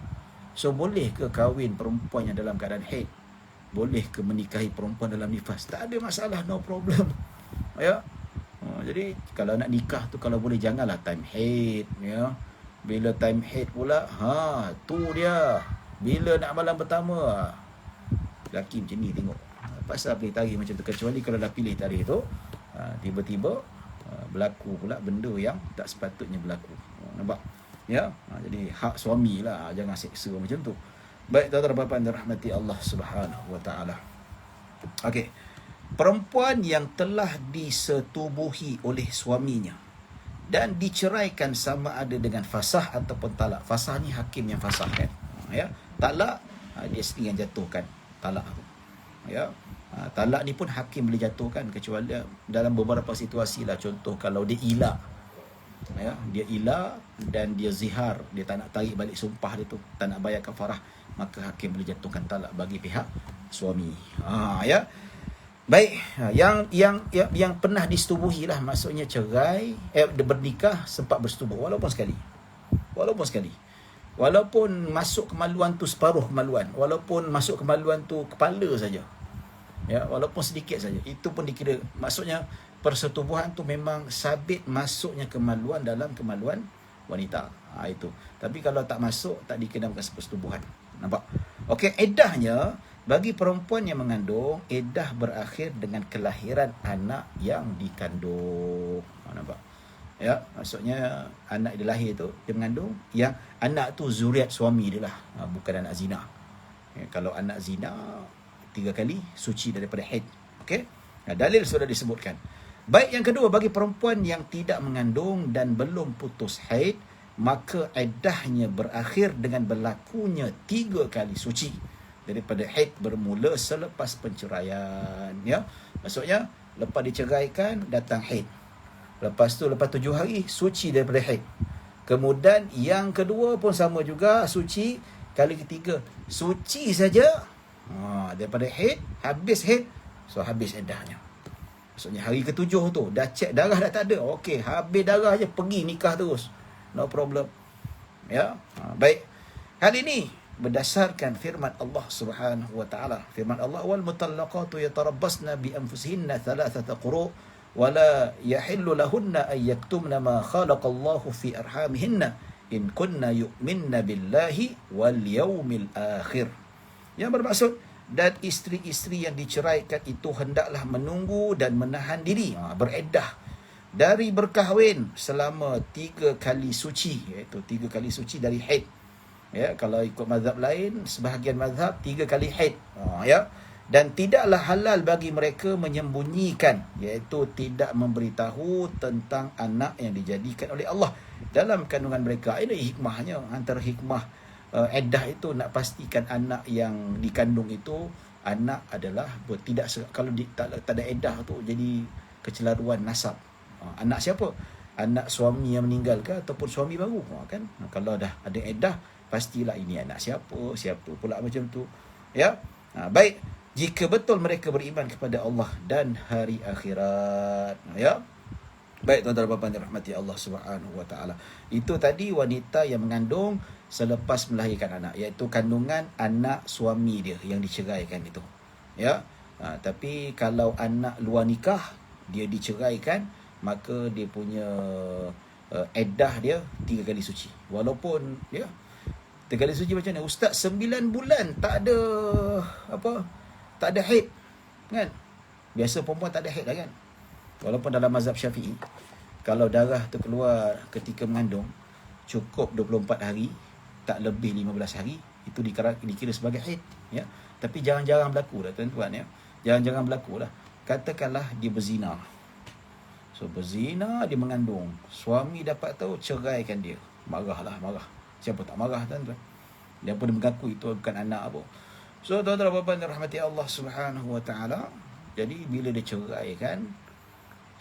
[SPEAKER 1] So, boleh ke kahwin perempuan yang dalam keadaan haid? Boleh ke menikahi perempuan dalam nifas? Tak ada masalah, no problem. Ya. Jadi kalau nak nikah tu, kalau boleh janganlah time haid, ya. Bila time haid pula, tu dia. Bila nak malam pertama, lelaki macam ni tengok. Pasal pilih tarikh macam tu, kecuali kalau dah pilih tarikh tu, tiba-tiba berlaku pula benda yang tak sepatutnya berlaku. Nampak? Ya. Jadi hak suami lah, jangan seksa macam tu. Baik, tuan-tuan dan puan-puan dirahmati Allah Subhanahu wa taala. Okey. Perempuan yang telah disetubuhi oleh suaminya dan diceraikan sama ada dengan fasah ataupun talak. Fasah ni hakim yang fasah, kan? Ya. Talak, dia sendiri yang jatuhkan talak. Ya. Talak ni pun hakim boleh jatuhkan, kecuali dalam beberapa situasi lah. Contoh kalau dia ilah, ya, dia ilah dan dia zihar, dia tak nak tarik balik sumpah dia tu, tak nak bayar kafarah, maka hakim boleh jatuhkan talak bagi pihak suami. Ya. Baik, yang pernah disetubuhi lah, maksudnya cerai, bernikah sempat bersetubuh walaupun sekali. Walaupun masuk kemaluan tu separuh kemaluan, walaupun masuk kemaluan tu kepala saja. Ya, walaupun sedikit saja, itu pun dikira, maksudnya persetubuhan tu memang sabit masuknya kemaluan dalam kemaluan wanita. Itu. Tapi kalau tak masuk, tak dikira bukan persetubuhan. Nampak? Okey, iddahnya bagi perempuan yang mengandung, iddah berakhir dengan kelahiran anak yang dikandung. Nampak? Ya, maksudnya anak dia lahir tu, dia mengandung, yang anak tu zuriat suami dia lah, bukan anak zina. Ya, kalau anak zina 3 kali suci daripada haid. Okey? Dalil sudah disebutkan. Baik, yang kedua, bagi perempuan yang tidak mengandung dan belum putus haid, maka iddahnya berakhir dengan berlakunya 3 kali suci daripada haid bermula selepas penceraian. Ya, maksudnya lepas diceraikan datang haid, lepas tu lepas 7 hari suci daripada haid, kemudian yang kedua pun sama juga suci, kali ketiga suci saja daripada haid, habis haid, so habis iddahnya. Maksudnya hari ke-7 tu dah cek darah dah tak ada, okey, habis darah je pergi nikah terus, no problem. Ya. Baik, hal ini berdasarkan firman Allah Subhanahu wa taala. Firman Allah, wal mutallaqatu yatarabbasna bi anfusihinna thalathata quru wa la yahillu lahunna ay yaktumna ma khalaqa Allah fi arhamihinna in kunna yu'minna billahi wal yaumil akhir. Yang bermaksud, dan isteri-isteri yang diceraikan itu hendaklah menunggu dan menahan diri, bereddah dari berkahwin selama 3 kali suci, iaitu 3 kali suci dari haid. Ya, kalau ikut mazhab lain, sebahagian mazhab 3 kali haid. Ya, dan tidaklah halal bagi mereka menyembunyikan, iaitu tidak memberitahu tentang anak yang dijadikan oleh Allah dalam kandungan mereka. Ini hikmahnya, antara hikmah iddah itu nak pastikan anak yang dikandung itu anak adalah tidak kalau tak ada iddah tu jadi kecelaruan nasab. Anak siapa? Anak suami yang meninggal ke ataupun suami baru, kan? Kalau dah ada iddah, pastilah ini anak siapa pula macam tu. Ya. Baik, jika betul mereka beriman kepada Allah dan hari akhirat. Ya. Baik, tuan-tuan dan puan-puan dirahmati Allah Subhanahu wa taala. Itu tadi wanita yang mengandung selepas melahirkan anak, iaitu kandungan anak suami dia yang diceraikan itu. Ya. Tapi kalau anak luar nikah dia diceraikan, maka dia punya iddah dia 3 kali suci. Walaupun ya 3 kali suci macam mana? Ustaz, 9 bulan tak ada tak ada haid, kan? Biasa perempuan tak ada haid lah, kan? Walaupun dalam mazhab Syafi'i, kalau darah tu keluar ketika mengandung cukup 24 hari, tak lebih 15 hari, itu dikira sebagai haid, ya. Tapi jarang-jarang berlaku lah, tuan-tuan, ya. Jarang-jarang berlaku lah. Katakanlah dia berzina. So berzina, dia mengandung. Suami dapat tahu, ceraikan dia. Marah. Siapa tak marah, tuan-tuan? Dia pun mengaku itu bukan anak apa. So tuan-tuan dan puan-puan rahmati Allah Subhanahu wa taala. Jadi bila dia ceraikan,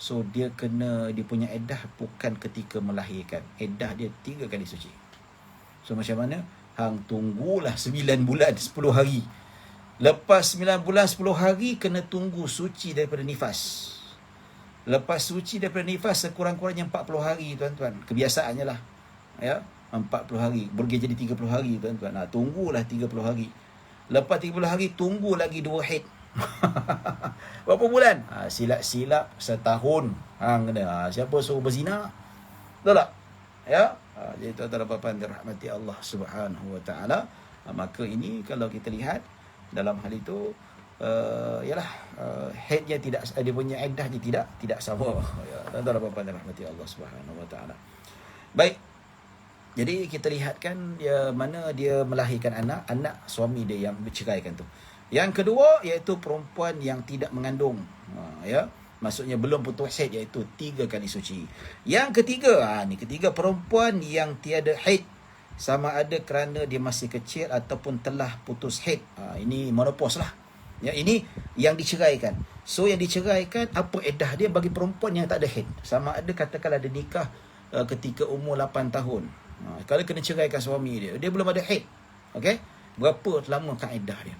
[SPEAKER 1] so dia punya iddah bukan ketika melahirkan. Iddah dia 3 kali suci. So macam mana? Hang tunggulah 9 bulan 10 hari. Lepas 9 bulan 10 hari kena tunggu suci daripada nifas. Lepas suci daripada nifas sekurang-kurangnya 40 hari, tuan-tuan. Kebiasaannya lah. Ya, 40 hari. Bergi jadi 30 hari, tuan-tuan. Tunggulah 30 hari. Lepas 30 hari tunggu lagi 2 haid. Berapa bulan? Silap-silap setahun. Kena. Siapa suruh berzina? Betul tak? Ya. Jadi tuan-tuan dan puan-puan dirahmati Allah Subhanahu wa taala. Maka ini kalau kita lihat dalam hal itu haidnya tidak, dia punya iddahnya tidak sama. Ya, tuan-tuan dan puan-puan dirahmati Allah Subhanahu wa taala. Baik. Jadi kita lihatkan mana dia melahirkan anak suami dia yang berceraikan tu. Yang kedua iaitu perempuan yang tidak mengandung. Ya, maksudnya belum putus haid, iaitu 3 kali suci. Yang ketiga, ketiga, perempuan yang tiada haid, sama ada kerana dia masih kecil ataupun telah putus haid. Ini menopause lah. Ya, ini yang diceraikan. So yang diceraikan, apa iddah dia bagi perempuan yang tak ada haid? Sama ada katakanlah ada nikah ketika umur 8 tahun. Kalau kena ceraikan suami dia belum ada haid. Okey? Berapa lama kaedah dia?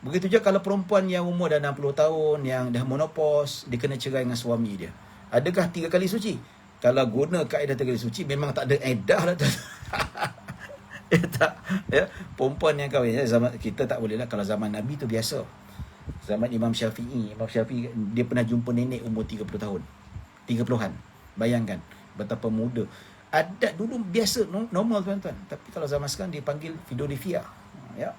[SPEAKER 1] Begitu juga kalau perempuan yang umur dah 60 tahun, yang dah menopause, dia kena cerai dengan suami dia. Adakah 3 kali suci? Kalau guna kaedah 3 kali suci, memang tak ada iddah lah. Ya, tak. Ya, perempuan yang kahwin, zaman kita tak boleh lah. Kalau zaman Nabi tu biasa. Zaman Imam Syafi'i, dia pernah jumpa nenek umur 30 tahun. 30-an. Bayangkan betapa muda. Adat dulu biasa, normal, tuan-tuan. Tapi kalau zaman sekarang dipanggil Fidolifia. Ya.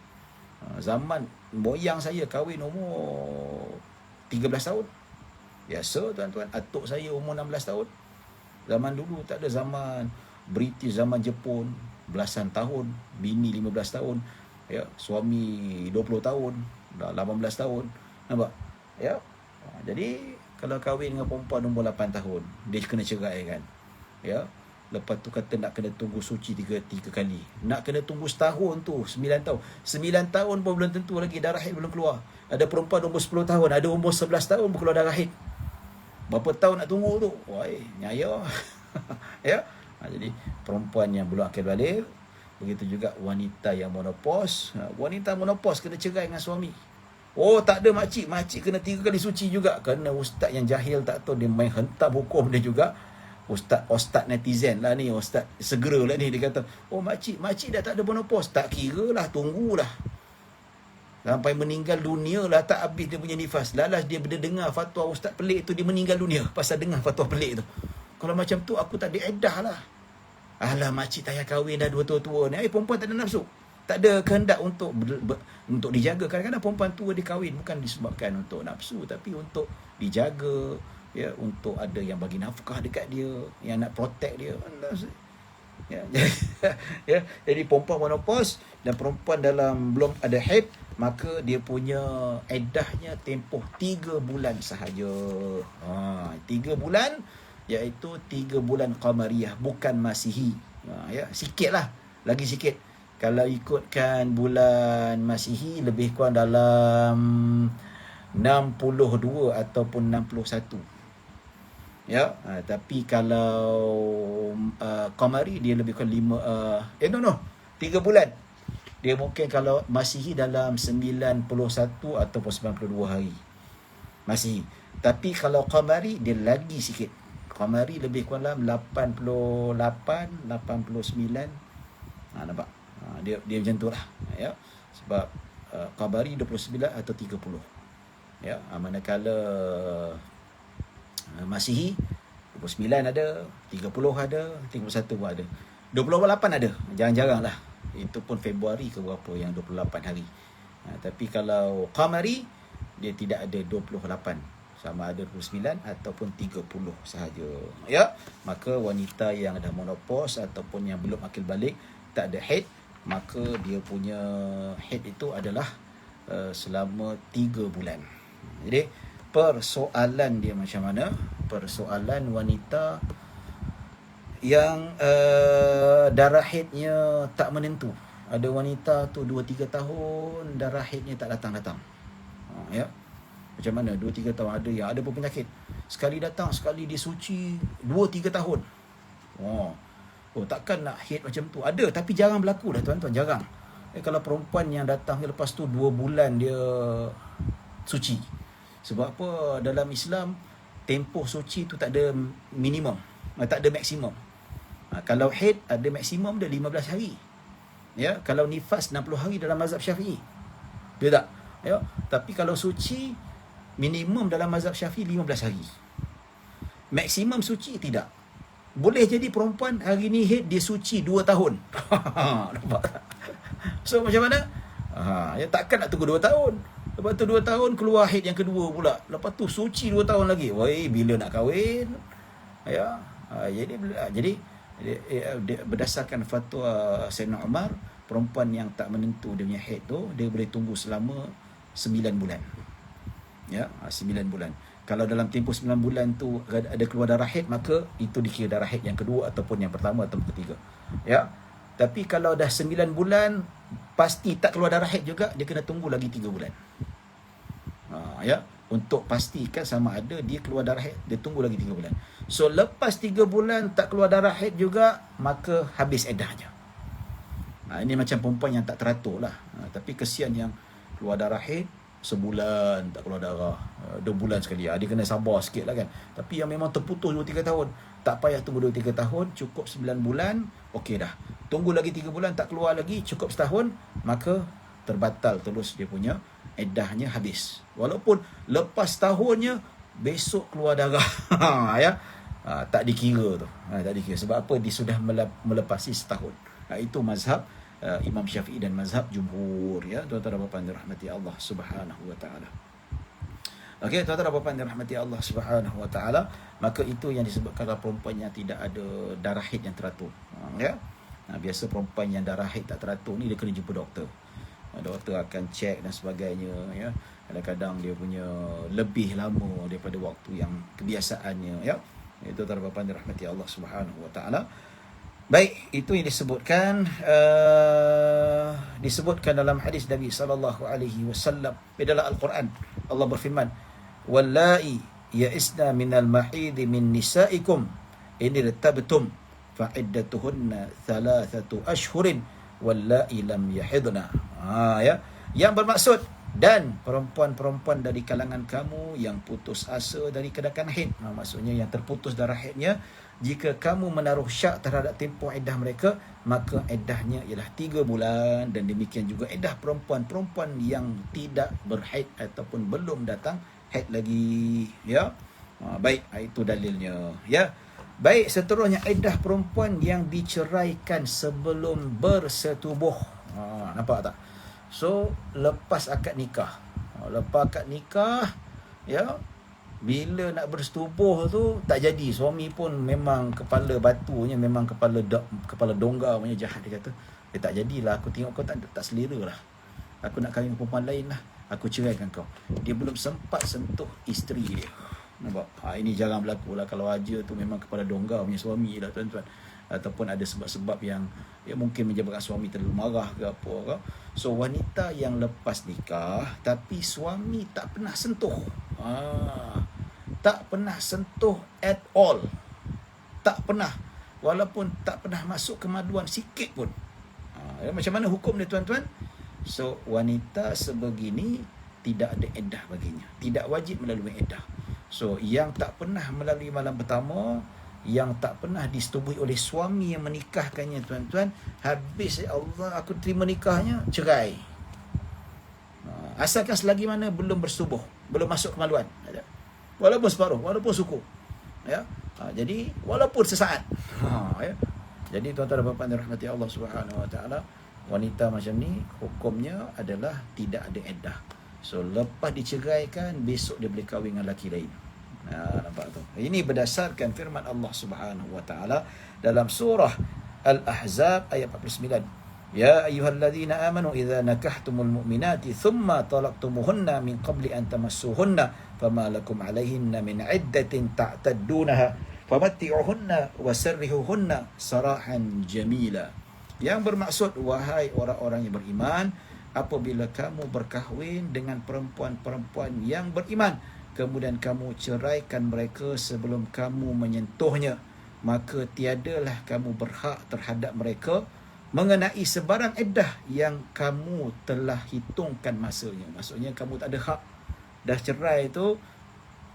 [SPEAKER 1] Zaman moyang saya kahwin umur 13 tahun. Biasa, tuan-tuan. Atuk saya umur 16 tahun. Zaman dulu tak ada, zaman British, zaman Jepun, belasan tahun. Bini 15 tahun. Ya, suami 20 tahun. Dah 18 tahun. Nampak? Ya. Jadi kalau kahwin dengan perempuan umur 8 tahun, dia kena cerai, kan? Ya. Lepas tu kata nak kena tunggu suci 3 kali. Nak kena tunggu setahun tu, 9 tahun. 9 tahun pun belum tentu lagi darah haid belum keluar. Ada perempuan umur 10 tahun, ada umur 11 tahun pun keluar darah haid. Berapa tahun nak tunggu tu? Wah, nyaya. Ya. Jadi perempuan yang belum akil balik, begitu juga wanita yang menopause. Wanita menopause kena cerai dengan suami. Oh, tak ada makcik. Makcik kena 3 kali suci juga. Kerana ustaz yang jahil tak tahu, dia main hentam hukum dia juga. ustaz netizen lah ni, ustaz segera lah ni, dia kata, oh makcik dah tak ada monopos. Tak kira lah, tunggulah sampai meninggal dunia lah tak habis dia punya nifas. Lalas dia dengar fatwa ustaz pelik tu, dia meninggal dunia pasal dengar fatwa pelik tu. Kalau macam tu aku tak ada iddah lah. Alah, makcik tak payah kahwin dah, dua tua-tua ni. Perempuan tak ada nafsu, tak ada kehendak untuk dijaga. Kadang-kadang perempuan tua dia kahwin bukan disebabkan untuk nafsu, tapi untuk dijaga, ya, untuk ada yang bagi nafkah dekat dia, yang nak protect dia. Ya, ya, jadi perempuan menopause dan perempuan dalam belum ada haid, maka dia punya iddahnya tempoh 3 bulan sahaja. 3 bulan, iaitu 3 bulan qamariyah, bukan masihi. Ya, sikitlah, lagi sikit. Kalau ikutkan bulan masihi, lebih kurang dalam 62 ataupun 61. Ya, tapi kalau qamari dia lebih kurang 3 bulan. Dia mungkin kalau masihi dalam 91 ataupun 92 hari masihi. Tapi kalau qamari dia lagi sikit. Qamari lebih kurang dalam 88, 89. Nampak? Dia macam tu lah, ya. Sebab qamari 29 atau 30. Ya, manakala masihi 29 ada, 30 ada, 31 pun ada, 28 ada, jarang-jarang lah. Itu pun Februari ke berapa yang 28 hari. Tapi kalau qamari, dia tidak ada 28, sama ada 29 ataupun 30 sahaja. Ya, maka wanita yang dah menopause ataupun yang belum akil balik, tak ada haid, maka dia punya haid itu adalah selama 3 bulan. Jadi persoalan dia macam mana? Persoalan wanita yang darah haidnya tak menentu. Ada wanita tu 2-3 tahun darah haidnya tak datang-datang. Ya. Macam mana? 2-3 tahun. Ada yang ada pun penyakit, sekali datang, sekali dia suci 2-3 tahun. Oh, takkan nak haid macam tu? Ada, tapi jarang berlaku dah tuan-tuan, jarang. Kalau perempuan yang datang lepas tu 2 bulan dia suci. Sebab apa? Dalam Islam, tempoh suci tu tak ada minimum, tak ada maksimum. Kalau haid ada maksimum dia 15 hari. Ya, kalau nifas 60 hari dalam mazhab Syafi'i. Betul tak? Ya, tapi kalau suci minimum dalam mazhab Syafi'i 15 hari. Maksimum suci tidak. Boleh jadi perempuan hari ni haid, dia suci 2 tahun. Nampak tak? So macam mana? Ya, takkan nak tunggu 2 tahun. Lepas tu 2 tahun keluar haid yang kedua pula. Lepas tu suci 2 tahun lagi. Woi, bila nak kahwin? Ya. Jadi berdasarkan fatwa Sayyidina Umar, perempuan yang tak menentu dia punya haid tu, dia boleh tunggu selama 9 bulan. Ya, 9 bulan. Kalau dalam tempoh 9 bulan tu ada keluar darah haid, maka itu dikira darah haid yang kedua ataupun yang pertama atau ketiga. Ya. Tapi kalau dah 9 bulan pasti tak keluar darah haid juga, dia kena tunggu lagi 3 bulan. Ya, untuk pastikan sama ada dia keluar darah haid, dia tunggu lagi 3 bulan. So lepas 3 bulan tak keluar darah haid juga, maka habis iddahnya. Ini macam perempuan yang tak teratur lah. Tapi kesian yang keluar darah haid sebulan tak keluar darah, 2 bulan sekali. Dia kena sabar sikit lah kan. Tapi yang memang terputus 2-3 tahun, tak payah tunggu 2-3 tahun, cukup 9 bulan, okey dah. Tunggu lagi 3 bulan tak keluar lagi, cukup setahun, maka terbatal terus dia punya iddahnya, habis. Walaupun lepas tahunnya besok keluar darah. Ya. Tak dikira tu. Tak dikira. Sebab apa? Dia sudah melepasi setahun. Itu mazhab Imam Syafi'i dan mazhab jumhur, ya. Tuan-tuan dan puan-puan dirahmati Allah Subhanahu wa taala. Okey, tuan-tuan dan puan-puan dirahmati Allah Subhanahu wa taala, maka itu yang disebutkan kalau perempuan yang tidak ada darah haid yang teratur. Ya. Biasa perempuan yang darah haid tak teratur ni, dia kena jumpa doktor. Doktor akan cek dan sebagainya, ya. Kadang-kadang dia punya lebih lama daripada waktu yang kebiasaannya, ya. Itu tuan-tuan dan puan-puan dirahmati Allah Subhanahu wa taala. Baik, itu yang disebutkan dalam hadis Nabi sallallahu alaihi wasallam dalam Al-Quran. Allah berfirman, "Wallahi ya'isna minal mahid min nisaikum in irtabtum fa iddatuhunna 3 ashhurin wallahi lam yahidna." Ya, yang bermaksud Dan perempuan-perempuan dari kalangan kamu yang putus asa dari kedakan haid, maksudnya yang terputus darah haidnya, jika kamu menaruh syak terhadap tempoh iddah mereka, maka iddahnya ialah 3 bulan. Dan demikian juga iddah perempuan-perempuan yang tidak berhaid ataupun belum datang haid lagi. Ya, baik, itu dalilnya. Ya, baik, seterusnya iddah perempuan yang diceraikan sebelum bersetubuh. Nampak tak? So, lepas akad nikah. Lepas akad nikah, ya, bila nak bersetubuh tu tak jadi. Suami pun memang kepala batunya, memang kepala dongga punya jahat, dia kata. Dia tak jadilah, aku tengok kau tak selera lah. Aku nak kahwin perempuan lain lah. Aku ceraikan kau. Dia belum sempat sentuh isteri dia. Nampak? Ini jarang berlaku lah. Kalau aja tu memang kepala dongga punya suami lah, tuan-tuan. Ataupun ada sebab-sebab yang mungkin menyebabkan suami terlalu marah ke apa ke. So, wanita yang lepas nikah tapi suami tak pernah sentuh. Tak pernah sentuh at all. Tak pernah. Walaupun tak pernah masuk kemaluan sikit pun. Macam mana hukum dia, tuan-tuan? So, wanita sebegini tidak ada iddah baginya. Tidak wajib melalui iddah. So, yang tak pernah melalui malam pertama, yang tak pernah disetubuhi oleh suami yang menikahkannya, tuan-tuan, habis Allah aku terima nikahnya, cerai. Asalkan selagi mana belum bersetubuh, belum masuk kemaluan, walaupun separuh, walaupun suku, ya. Jadi walaupun sesaat, ya. Jadi tuan-tuan dan puan-puan dirahmati Allah Subhanahu Wa Taala, wanita macam ni hukumnya adalah tidak ada iddah. So, lepas diceraikan, besok dia boleh kahwin dengan lelaki lain. Nampak tu? Ini berdasarkan firman Allah Subhanahu Wa Taala dalam surah Al-Ahzab ayat 49. Ya ayyuhalladzina amanu idza nakahtumul mu'minati thumma talaqtumuhunna min qabli an tamassuhunna fama lakum 'alayhinna min 'iddatin ta'taddunaha famatti'uhunna wasarrihuhunna sarahan jamila. Yang bermaksud, wahai orang-orang yang beriman, apabila kamu berkahwin dengan perempuan-perempuan yang beriman, kemudian kamu ceraikan mereka sebelum kamu menyentuhnya, maka tiadalah kamu berhak terhadap mereka mengenai sebarang iddah yang kamu telah hitungkan masanya. Maksudnya kamu tak ada hak. Dah cerai tu,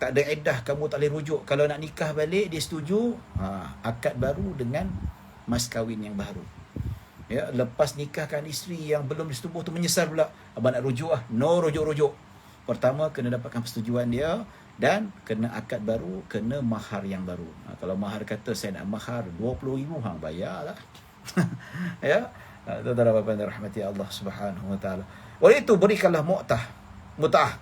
[SPEAKER 1] tak ada iddah, kamu tak boleh rujuk. Kalau nak nikah balik, dia setuju, akad baru dengan mas kahwin yang baru. Ya, lepas nikahkan isteri yang belum disetubuh tu menyesal pula, abang nak rujuk lah. No rujuk-rujuk. Pertama, kena dapatkan persetujuan dia, dan kena akad baru, kena mahar yang baru. Kalau mahar kata saya nak mahar 20,000, hang bayarlah. Ya, tuan-tuan dan puan-puan rahmati Allah Subhanahu Wa Taala. Oleh itu, berikanlah mut'ah,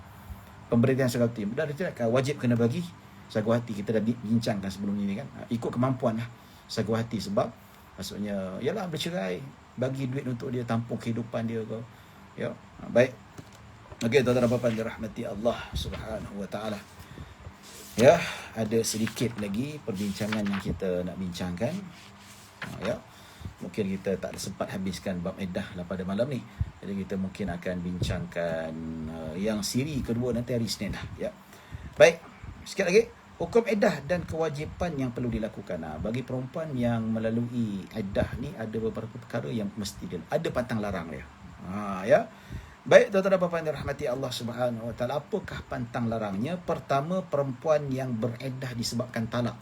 [SPEAKER 1] pemberian seperti itu. Dah dikatakan wajib kena bagi sagu hati. Kita dah bincangkan sebelum ini kan. Ikut kemampuan lah sagu hati, sebab maksudnya ialah bercerai, bagi duit untuk dia tampung kehidupan dia ke. Ya, baik. Okey, tuan-tuan dan puan-puan dirahmati Allah Subhanahu Wa Taala. Ya, ada sedikit lagi perbincangan yang kita nak bincangkan. Ya, mungkin kita tak sempat habiskan bab iddah lah pada malam ni. Jadi kita mungkin akan bincangkan yang siri kedua nanti hari Isnin lah. Ya. Baik, sikit lagi. Hukum iddah dan kewajipan yang perlu dilakukan. Bagi perempuan yang melalui iddah ni, ada beberapa perkara yang mesti dia ada pantang larang dia. Ya. Baik, tuan-tuan dan puan-puan dirahmati Allah Subhanahu Wa Taala, apakah pantang larangnya? Pertama, perempuan yang beriddah disebabkan talak.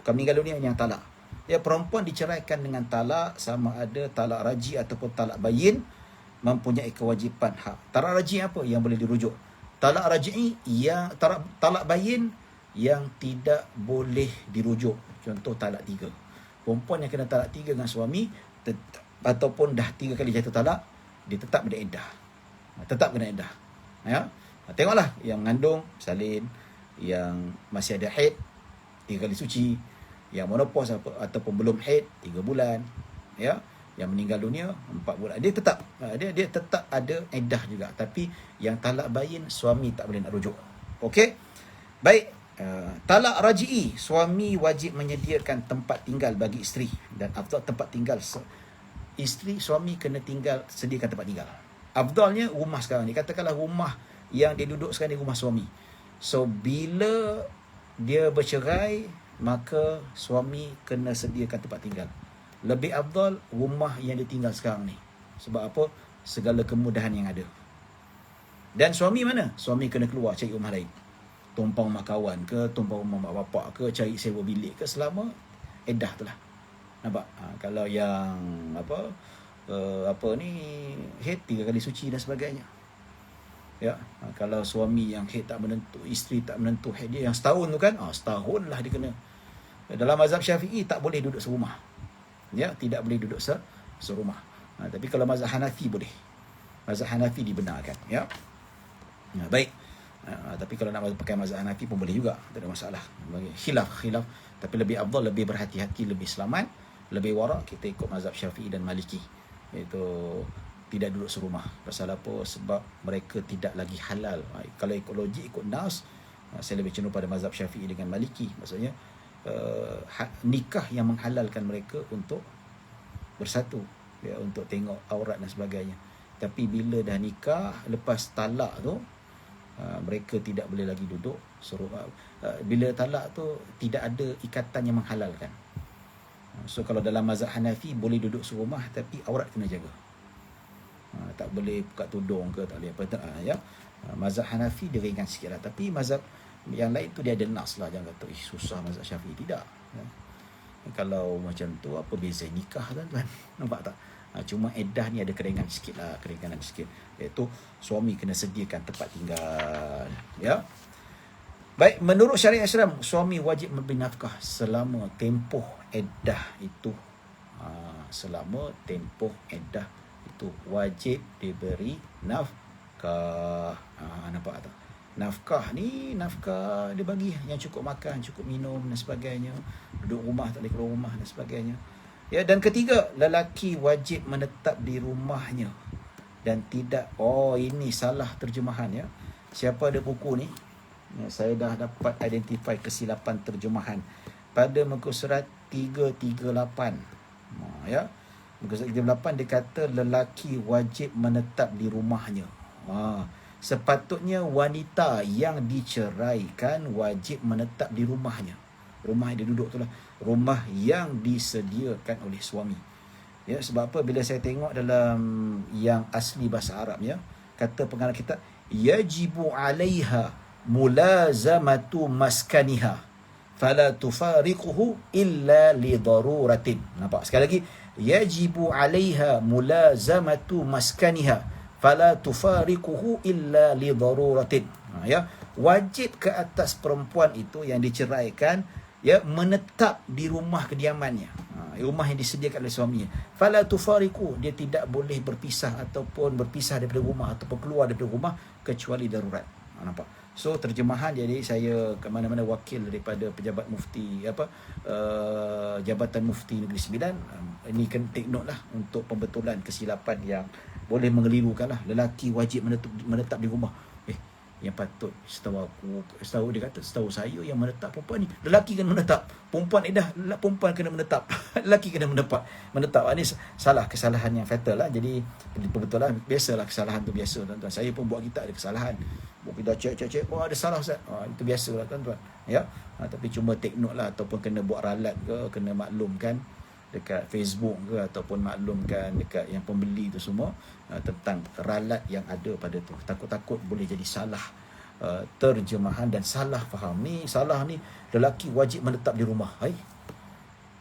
[SPEAKER 1] Bukan meninggal dunia, yang talak. Ya, perempuan diceraikan dengan talak, sama ada talak raji ataupun talak bayin, mempunyai kewajipan hak. Talak raji apa? Yang boleh dirujuk. Talak raji yang talak bayin yang tidak boleh dirujuk. Contoh talak 3. Perempuan yang kena talak 3 dengan suami, ataupun dah 3 kali jatuh talak, dia tetap beriddah. Tetap kena iddah. Ya. Tengoklah yang mengandung salin, yang masih ada haid 3 kali suci, yang menopause ataupun belum haid 3 bulan, ya, yang meninggal dunia 4 bulan. Dia tetap ada iddah juga. Tapi yang talak bayin, suami tak boleh nak rujuk. Okey. Baik. Talak raji'i, suami wajib menyediakan tempat tinggal bagi isteri, dan afdal tempat tinggal isteri, suami kena sediakan tempat tinggal. Afdalnya rumah sekarang ni, katakanlah rumah yang dia duduk sekarang ni rumah suami. So, bila dia bercerai, maka suami kena sediakan tempat tinggal. Lebih afdal rumah yang dia tinggal sekarang ni. Sebab apa? Segala kemudahan yang ada. Dan suami mana? Suami kena keluar cari rumah lain. Tumpang rumah kawan ke, tumpang rumah mak bapak ke, cari sewa bilik ke, selama iddah tu lah. Nampak? Kalau yang haid 3 kali suci dan sebagainya. Ya, kalau suami yang haid tak menentu, isteri tak menentu haid dia yang setahun tu kan, setahun lah dia kena. Dalam mazhab Syafi'i tak boleh duduk serumah. Ya, tidak boleh duduk serumah. Tapi kalau mazhab Hanafi boleh. Mazhab Hanafi dibenarkan, ya. Baik. Tapi kalau nak pakai mazhab Hanafi pun boleh juga, tak ada masalah. Khilaf, tapi lebih afdal, lebih berhati-hati, lebih selamat, lebih warak kita ikut mazhab Syafi'i dan Maliki, iaitu tidak duduk serumah. Pasal apa? Sebab mereka tidak lagi halal. Kalau ikut logik, ikut nas, saya lebih cenderung pada mazhab Syafi'i dengan Maliki. Maksudnya nikah yang menghalalkan mereka untuk bersatu, ya, untuk tengok aurat dan sebagainya. Tapi bila dah nikah, lepas talak tu, mereka tidak boleh lagi duduk serumah. Bila talak tu tidak ada ikatan yang menghalalkan. So kalau dalam mazhab Hanafi boleh duduk serumah tapi aurat kena jaga. Tak boleh buka tudung ke, tak boleh apa tak, ya. Mazhab Hanafi dia ringan sikit lah. Tapi mazhab yang lain tu dia ada nas lah. Jangan kata susah mazhab Syafi'i. Tidak, ya. Kalau macam tu, apa beza nikah tuan-tuan? Nampak tak? Cuma iddah ni ada keringanan sikit, iaitu suami kena sediakan tempat tinggal, ya. Baik, menurut syariat Islam, suami wajib memberi nafkah selama tempoh iddah itu. Selama tempoh iddah itu wajib diberi nafkah. Nampak tak? Nafkah ni, nafkah dia bagi yang cukup makan, cukup minum dan sebagainya. Duduk rumah, tak boleh keluar rumah dan sebagainya. Ya, dan ketiga, lelaki wajib menetap di rumahnya dan tidak, ini salah terjemahan, ya. Siapa ada buku ni? Ya, saya dah dapat identify kesilapan terjemahan pada muka surat 338. Ya. Muka surat 338 dia kata lelaki wajib menetap di rumahnya. Sepatutnya wanita yang diceraikan wajib menetap di rumahnya. Rumah yang dia duduk tu lah, rumah yang disediakan oleh suami. Ya, sebab apa? Bila saya tengok dalam yang asli bahasa Arab, ya, kata pengarang kitab, yajibu 'alaiha mulazamatu maskaniha fala tufariquhu illa li daruratin. Nampak? Sekali lagi, yajibu 'alaiha mulazamatu maskaniha fala tufariquhu illa li daruratin. Ya, wajib ke atas perempuan itu yang diceraikan, ya, menetap di rumah kediamannya, rumah yang disediakan oleh suaminya. Fala tufariqu, dia tidak boleh berpisah ataupun berpisah daripada rumah ataupun keluar daripada rumah kecuali darurat. Nampak? So terjemahan, jadi saya ke mana-mana wakil daripada pejabat mufti, Jabatan Mufti Negeri Sembilan. Ini kena take note lah untuk pembetulan kesilapan yang boleh mengelirukan lah. Lelaki wajib menetap di rumah. Yang patut, setahu dia kata, setahu saya yang menetap perempuan ni, lelaki kena menetap. Perempuan perempuan kena menetap. Lelaki kena menetap. Ini salah, kesalahan yang fatal lah. Jadi pembetulan, biasalah kesalahan tu biasa, tuan-tuan. Saya pun buat kita ada kesalahan. Buat kita cek, ada salah Ustaz. Itu biasalah, tuan-tuan. Ya. Tapi cuma take note lah, ataupun kena buat ralat ke, kena maklumkan dekat Facebook ke, ataupun maklumkan dekat yang pembeli tu semua, tentang ralat yang ada pada tu. Takut-takut boleh jadi salah terjemahan dan salah faham. Salah ni, lelaki wajib menetap di rumah.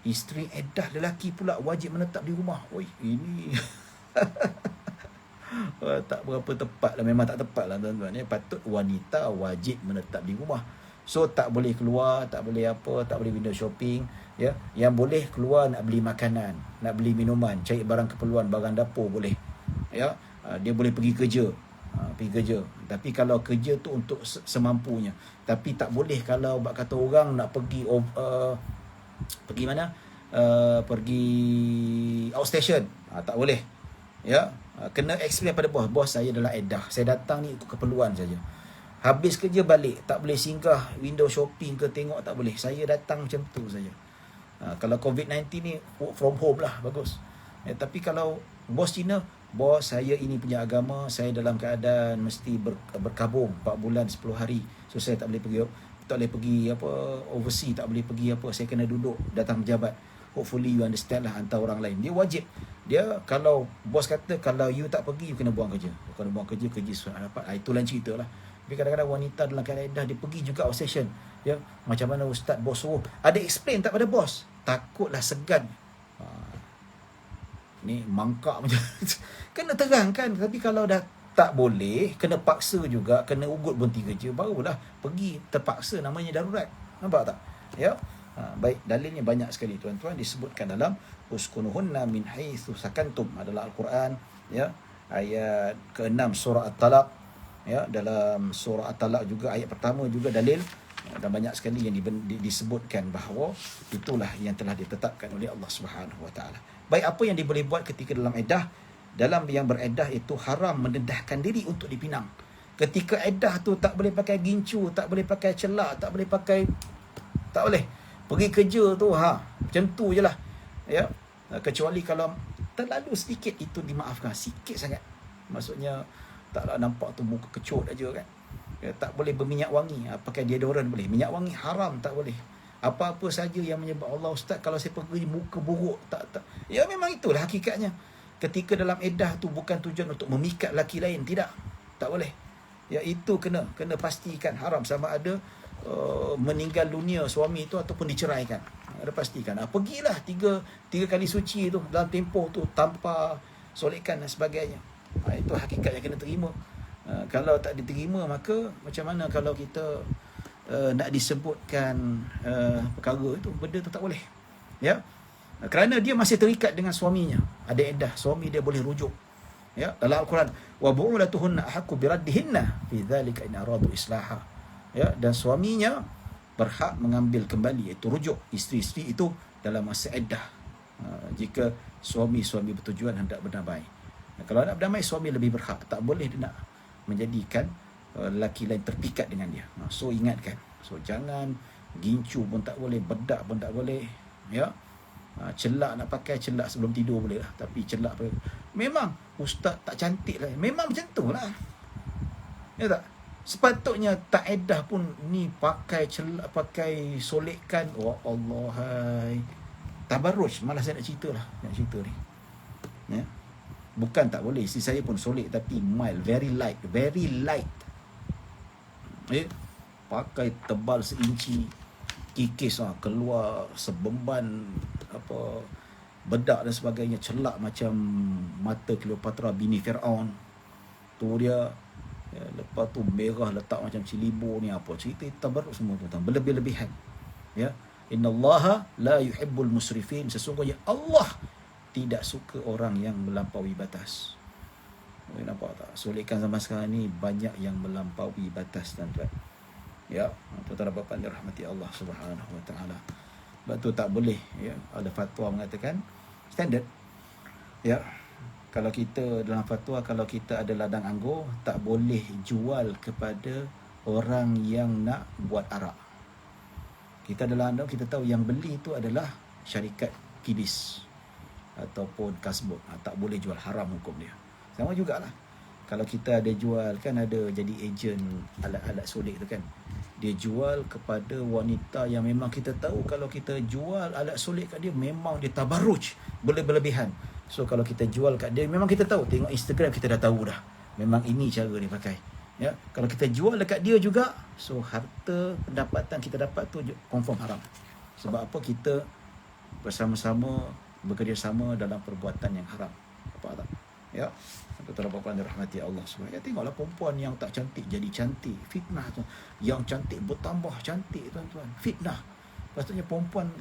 [SPEAKER 1] Isteri iddah, lelaki pula wajib menetap di rumah. Ini tak berapa tepat lah. Memang tak tepat lah, tuan-tuan. Patut wanita wajib menetap di rumah. So tak boleh keluar, tak boleh apa, tak boleh window shopping, ya. Yang boleh keluar nak beli makanan, nak beli minuman, cari barang keperluan, barang dapur boleh, ya. Dia boleh pergi kerja, tapi kalau kerja tu untuk semampunya. Tapi tak boleh kalau bak kata orang nak pergi pergi mana, pergi outstation, tak boleh, ya. Kena explain pada bos saya adalah iddah, saya datang ni untuk keperluan saja. Habis kerja balik, tak boleh singgah window shopping ke tengok, tak boleh. Saya datang macam tu saja. Kalau COVID-19 ni work from home lah, bagus. Tapi kalau bos Cina, bos saya ini punya agama, saya dalam keadaan mesti berkabung 4 bulan 10 hari. So saya tak boleh pergi overseas, tak boleh pergi saya kena duduk datang pejabat. Hopefully you understand lah, hantar orang lain. Dia wajib Dia kalau bos kata kalau you tak pergi, you kena buang kerja. You kena buang kerja susah dapat. Itu lain cerita lah. Tapi kadang-kadang wanita dalam keadaan iddah, dia pergi juga outstation. Ya, macam mana ustaz bos suruh. Ada explain tak pada bos? Takutlah segan. Ni mangkak macam kena terangkan. Tapi kalau dah tak boleh, kena paksa juga, kena ugut berhenti kerja, barulah pergi terpaksa, namanya darurat. Nampak tak? Ya. Baik, dalilnya banyak sekali tuan-tuan, disebutkan dalam uskunuhunna min haitsu sakantum, adalah Al-Quran, ya, ayat ke-6 surah At-Talaq, ya, dalam surah At-Talaq juga ayat pertama juga dalil, dan banyak sekali yang disebutkan bahawa itulah yang telah ditetapkan oleh Allah Subhanahu Wa Taala. Baik, apa yang boleh buat ketika dalam iddah? Dalam yang bereddah itu haram mendedahkan diri untuk dipinang. Ketika iddah tu tak boleh pakai gincu, tak boleh pakai celak, tak boleh pergi kerja tu, macam tu je lah, ya. Kecuali kalau terlalu sedikit, itu dimaafkan, sikit sangat, maksudnya taklah nampak tu muka kecut aja kan, ya, tak boleh berminyak wangi, pakai deodorant boleh, minyak wangi haram, tak boleh. Apa-apa saja yang menyebab Allah ustaz kalau saya pergi muka buruk, tak. Ya memang itulah hakikatnya. Ketika dalam iddah tu bukan tujuan untuk memikat laki lain, tidak, tak boleh. Ya, itu kena pastikan haram, sama ada meninggal dunia suami itu ataupun diceraikan. Ada pastikan. Pergilah tiga kali suci tu dalam tempoh tu tanpa solekan dan sebagainya. Itu hakikat yang kena terima. Kalau tak diterima, maka macam mana kalau kita nak disebutkan perkara itu, benda tu tak boleh. Ya. Kerana dia masih terikat dengan suaminya. Ada iddah, suami dia boleh rujuk. Ya, dalam Al-Quran, wa bu'ulatuhunna ahaqqu biraddihinna fi dzalika in aradu islaha. Ya, dan suaminya berhak mengambil kembali, iaitu rujuk isteri-isteri itu dalam masa iddah. Jika suami bertujuan hendak berdamai. Kalau nak berdamai, suami lebih berhak. Tak boleh dia nak menjadikan lelaki lain terpikat dengan dia. So ingatkan. So jangan gincu pun tak boleh, bedak pun tak boleh. Ya. Celak nak pakai, celak sebelum tidur boleh lah. Tapi celak memang ustaz tak cantik lah. Memang macam tu lah. Ya tak? Sepatutnya tak iddah pun ni pakai celak, pakai solekan. Oh Allah, hai. Tabarruj, malah saya nak cerita ni. Ya. Bukan tak boleh, isteri saya pun solek, tapi mild, very light. Ya. Pakai tebal seinci, kikis keluar sebemban bedak dan sebagainya, celak macam mata Cleopatra bini Fir'aun. Tu dia. Ya, lepas tu merah letak macam cilibur ni, apa cerita tabarruk semua tu, berlebih-lebihan. Ya, innallaha la yuhibbul musrifin, sesungguhnya Allah tidak suka orang yang melampaui batas. Nampak tak? Solekan zaman sekarang ni banyak yang melampaui batas, tuan-tuan. Ya, tuan-tuan dan puan-puan dirahmati Allah Subhanahu Wa Taala. Sebab tu tak boleh, ya, ada fatwa mengatakan standard. Ya. Kalau kita dalam fatwa, kalau kita ada ladang anggur, tak boleh jual kepada orang yang nak buat arak. Kita ada ladang, kita tahu yang beli itu adalah syarikat kibis ataupun kasbot. Tak boleh jual, haram hukum dia. Sama jugalah. Kalau kita ada jual, kan ada jadi ejen alat-alat solik tu kan. Dia jual kepada wanita yang memang kita tahu kalau kita jual alat solik kat dia, memang dia tabarruj, berlebihan. So kalau kita jual kat dia, memang kita tahu, tengok Instagram kita dah tahu dah, memang ini cara dia pakai. Ya, kalau kita jual dekat dia juga, so harta pendapatan kita dapat tu confirm haram. Sebab apa? Kita bersama-sama bekerjasama dalam perbuatan yang haram. Apa tak? Ya. Tuan-tuan dan puan-puan dirahmati Allah SWT. Ya, tengoklah perempuan yang tak cantik jadi cantik, fitnah tu. Yang cantik bertambah cantik, tuan-tuan, fitnah. Patutnya perempuan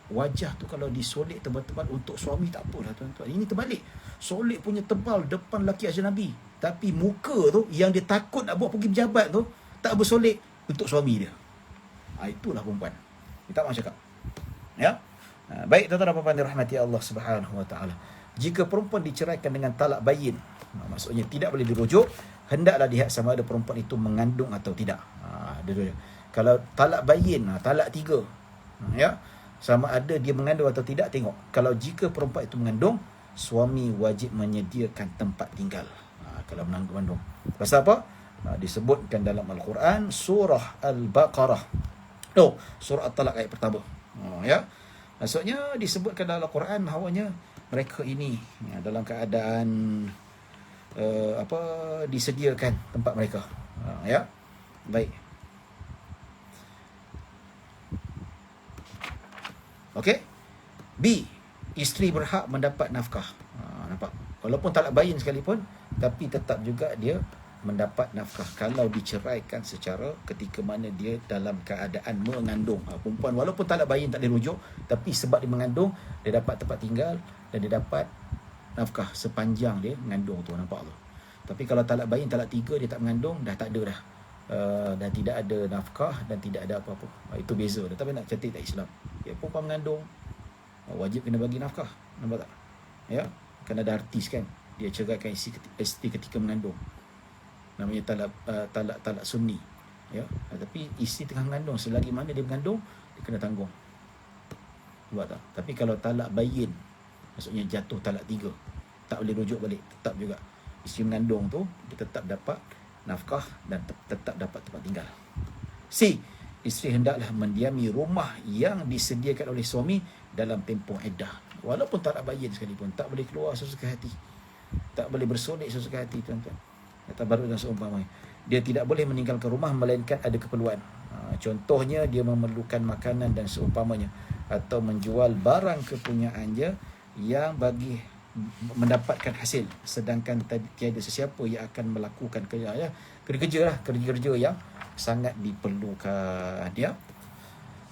[SPEAKER 1] wajah tu kalau disolek tebal-tebal untuk suami tak apalah, tuan-tuan. Ini terbalik. Solek punya tebal depan laki ajnabi, tapi muka tu yang dia takut nak bawa pergi pejabat tu tak bersolek untuk suami dia. Itulah perempuan. Kita tak mahu cakap. Ya. Baik, tuan-tuan dan puan-puan dirahmati Allah Subhanahu Wa Taala. Jika perempuan diceraikan dengan talak bayin, maksudnya tidak boleh dirujuk, hendaklah lihat sama ada perempuan itu mengandung atau tidak. Dua-duanya. Kalau talak bayin, talak 3. Ya. Sama ada dia mengandung atau tidak, tengok. Kalau jika perempuan itu mengandung, suami wajib menyediakan tempat tinggal. Kalau mengandung. Pasal apa? Disebutkan dalam Al-Quran, surah Al-Baqarah. Surah At-Talaq ayat pertama. Ya. Maksudnya disebutkan dalam Al-Quran bahawanya mereka ini dalam keadaan disediakan tempat mereka. Ya. Baik. Okey. B, isteri berhak mendapat nafkah. Nampak? Walaupun talak bayin sekalipun, tapi tetap juga dia mendapat nafkah kalau diceraikan secara ketika mana dia dalam keadaan mengandung. Perempuan walaupun talak bayin tak boleh rujuk, tapi sebab dia mengandung, dia dapat tempat tinggal dan dia dapat nafkah sepanjang dia mengandung tu. Nampak tu? Tapi kalau talak bayin, talak 3, dia tak mengandung, dah tak ada dah. Dan tidak ada nafkah dan tidak ada apa-apa. Itu beza dah. Tapi nak cantik tak Islam. Ya, perempuan mengandung wajib kena bagi nafkah. Nampak tak? Ya, kan ada artis kan, dia ceraikan isteri ketika mengandung. Namanya talak sunni. Ya, tapi isteri tengah mengandung, selagi mana dia mengandung, dia kena tanggung. Nampak tak? Tapi kalau talak bayin, maksudnya jatuh talak 3, tak boleh rujuk balik, tetap juga isteri mengandung tu dia tetap dapat nafkah dan tetap dapat tempat tinggal. C, isteri hendaklah mendiami rumah yang disediakan oleh suami dalam tempoh iddah. Walaupun talak bayin sekalipun, tak boleh keluar sesuka hati, tak boleh bersolek sesuka hati, tuan-tuan. Tabarruk dan seumpamanya. Dia tidak boleh meninggalkan rumah melainkan ada keperluan. Contohnya dia memerlukan makanan dan seumpamanya, atau menjual barang kepunyaannya yang bagi mendapatkan hasil, sedangkan tiada sesiapa yang akan melakukan kerja-kerja yang sangat diperlukan. Ya.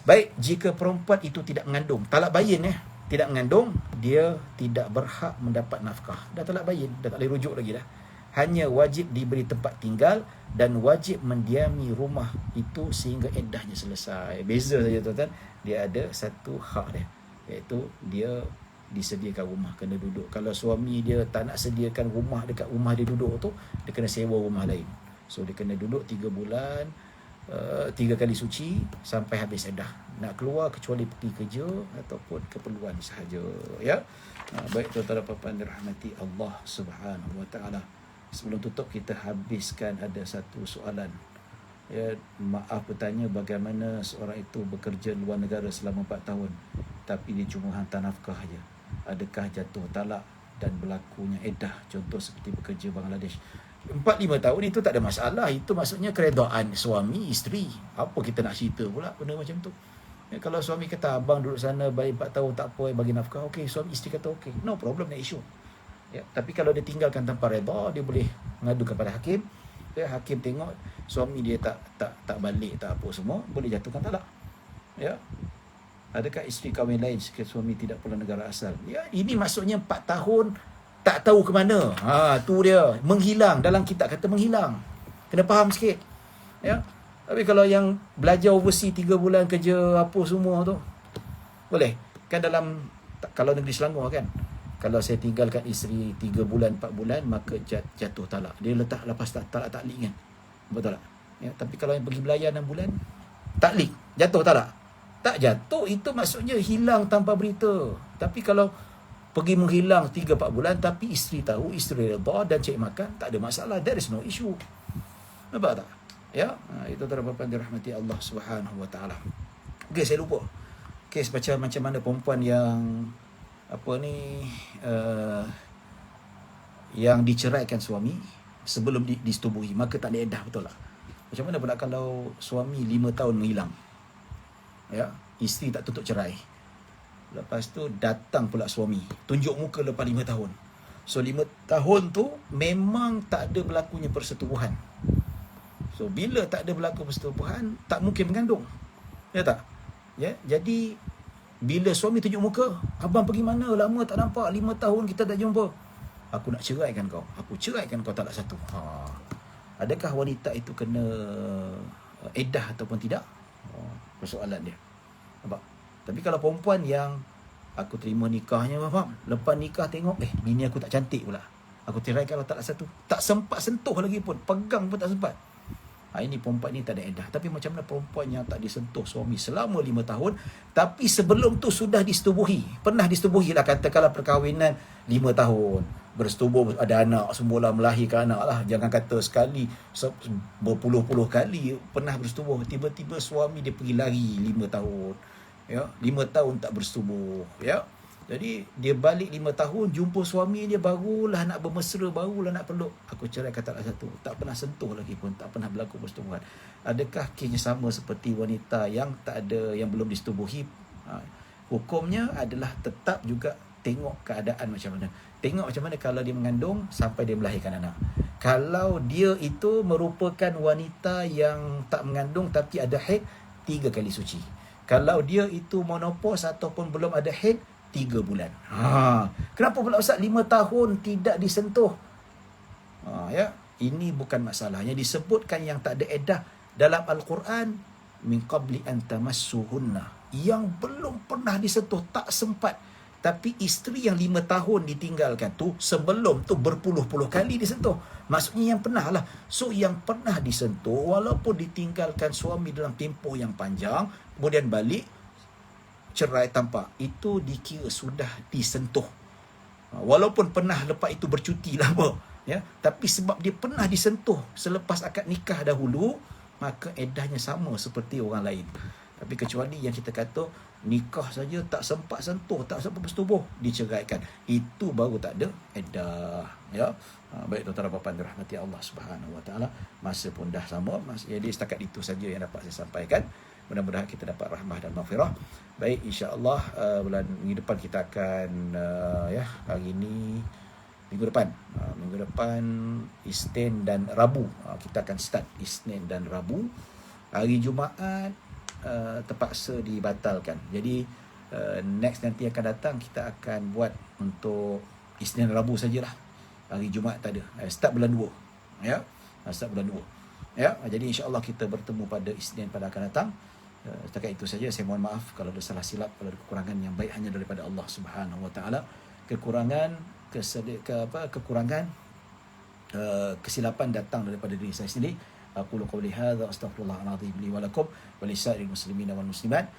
[SPEAKER 1] Baik, jika perempuan itu tidak mengandung, talak bayin tidak mengandung, dia tidak berhak mendapat nafkah. Dah talak bayin, dah tak boleh rujuk lagi dah. Hanya wajib diberi tempat tinggal dan wajib mendiami rumah itu sehingga iddahnya selesai. Beza saja tuan-tuan, dia ada satu hak dia, iaitu dia disediakan rumah, kena duduk. Kalau suami dia tak nak sediakan rumah dekat rumah dia duduk tu, dia kena sewa rumah lain. So dia kena duduk 3 bulan, 3 kali suci sampai habis iddah. Nak keluar kecuali pergi kerja ataupun keperluan sahaja. Ya. Baik tuan-tuan dan puan-puan dirahmati Allah Subhanahu Wa Taala. Sebelum tutup, kita habiskan ada satu soalan. Ya, maaf bertanya, bagaimana seorang itu bekerja luar negara selama 4 tahun tapi dia cuma hantar nafkah saja. Adakah jatuh talak dan berlakunya iddah, contoh seperti bekerja Bangladesh? 4-5 tahun itu tak ada masalah. Itu maksudnya keredaan suami isteri. Apa kita nak cerita pula benda macam tu? Ya, kalau suami kata abang duduk sana balik 4 tahun tak apa, bagi nafkah, okey. Suami isteri kata okey, no problem, no issue. Ya, tapi kalau dia tinggalkan tanpa redha, dia boleh mengadu kepada hakim. Ya, hakim tengok suami dia tak balik, tak apa semua, boleh jatuhkan talak. Ya. Adakah isteri kahwin lain jika suami tidak pulang negara asal? Ya, ini maksudnya 4 tahun tak tahu ke mana. Tu dia, menghilang. Dalam kitab kata menghilang. Kena faham sikit. Ya. Tapi kalau yang belajar overseas 3 bulan kerja apa semua tu, boleh. Kan dalam, kalau negeri Selangor kan, kalau saya tinggalkan isteri 3 bulan, 4 bulan, maka jatuh talak. Dia letak lepas talak taklik kan. Betul tak? Ya, tapi kalau yang pergi belayar 6 bulan, taklik, jatuh talak. Tak jatuh, itu maksudnya hilang tanpa berita. Tapi kalau pergi menghilang 3-4 bulan, tapi isteri tahu, isteri redha dan cek makan, tak ada masalah. There is no issue. Nampak tak? Ya, itu terdapat dirahmati Allah Subhanahu Wa Taala. Okey, saya lupa. Kes macam mana perempuan yang yang diceraikan suami sebelum disetubuhi, maka tak ada iddah, betul tak? Macam mana pula kalau suami 5 tahun menghilang? Ya, isteri tak tutup cerai. Lepas tu datang pula suami, tunjuk muka lepas 5 tahun. So 5 tahun tu memang tak ada berlakunya persetubuhan. So bila tak ada berlaku persetubuhan, tak mungkin mengandung. Ya tak? Ya, jadi bila suami tunjuk muka, abang pergi mana? Lama tak nampak, 5 tahun kita tak jumpa. Aku nak ceraikan kau. Aku ceraikan kau talak 1. Adakah wanita itu kena iddah ataupun tidak? Persoalan dia. Nampak? Tapi kalau perempuan yang aku terima nikahnya, faham? Lepas nikah tengok, bini aku tak cantik pula, aku ceraikan kalau talak 1. Tak sempat sentuh lagi pun, pegang pun tak sempat. Ini perempuan ni tak ada iddah. Tapi macam mana perempuan yang tak disentuh suami selama 5 tahun, tapi sebelum tu sudah disetubuhi. Pernah disetubuhi lah, katakanlah perkahwinan 5 tahun. Bersetubuh, ada anak, semula melahirkan anak lah. Jangan kata sekali, berpuluh-puluh kali pernah bersetubuh. Tiba-tiba suami dia pergi lari 5 tahun. Ya, 5 tahun tak bersetubuh. Ya. Jadi dia balik 5 tahun, jumpa suami dia, barulah nak bermesra, barulah nak peluk. Aku cerai kata satu, tak pernah sentuh lagi pun, tak pernah berlaku persetubuhan. Adakah kisnya sama seperti wanita yang tak ada, yang belum disetubuhi? Hukumnya adalah tetap juga tengok keadaan macam mana. Tengok macam mana kalau dia mengandung sampai dia melahirkan anak. Kalau dia itu merupakan wanita yang tak mengandung tapi ada haid, 3 kali suci. Kalau dia itu menopause ataupun belum ada haid, 3 bulan. Kenapa pula Ustaz 5 tahun tidak disentuh? Ya, ini bukan masalahnya. Disebutkan yang tak ada edah dalam Al-Quran, min qabli an tamassuhunna, yang belum pernah disentuh, tak sempat. Tapi isteri yang 5 tahun ditinggalkan tu, sebelum tu berpuluh-puluh kali disentuh. Maksudnya yang pernah lah. So yang pernah disentuh, walaupun ditinggalkan suami dalam tempoh yang panjang, kemudian balik, cerai tampak, itu dikira sudah disentuh. Walaupun pernah lepas itu bercuti lama, ya, tapi sebab dia pernah disentuh selepas akad nikah dahulu, maka edahnya sama seperti orang lain. Tapi kecuali yang kita kata nikah saja tak sempat sentuh, tak sempat bersetubuh, diceraikan, itu baru tak ada edah, ya. Baik tuan-tuan dan puan-puan dirahmati Allah Subhanahu Wa Taala, masa pun dah sama, jadi setakat itu saja yang dapat saya sampaikan. Mudah-mudahan kita dapat rahmah dan maghfirah. Baik, insya-Allah bulan minggu depan kita akan hari ini minggu depan Isnin dan Rabu, kita akan start Isnin dan Rabu. Hari Jumaat terpaksa dibatalkan. Jadi next nanti akan datang kita akan buat untuk Isnin Rabu sajalah. Hari Jumaat tak ada. Start bulan 2. Ya. Start bulan 2. Ya, jadi insya-Allah kita bertemu pada Isnin pada akan datang. Setakat itu saja, saya mohon maaf kalau ada salah silap, kalau ada kekurangan, yang baik hanya daripada Allah Subhanahu Wa Taala. Kesilapan datang daripada diri saya sendiri. Aqulu qawli hadza astaghfirullahal azim li wa lakum wa lisa'iril muslimin wal muslimat.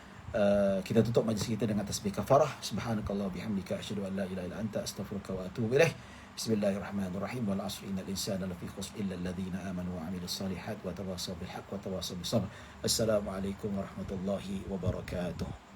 [SPEAKER 1] Kita tutup majlis kita dengan tasbih kafarah. Subhanakallah bihamdika asyhadu an la ilaha illa anta astaghfiruka wa atubu ilaih. Bismillahirrahmanirrahim. Wal 'asri innal insana lafi khusr illa alladhina amanu wa 'amilus solihat wa tawasaw bil haqq wa tawasaw bis sabr. Assalamualaikum warahmatullahi wabarakatuh.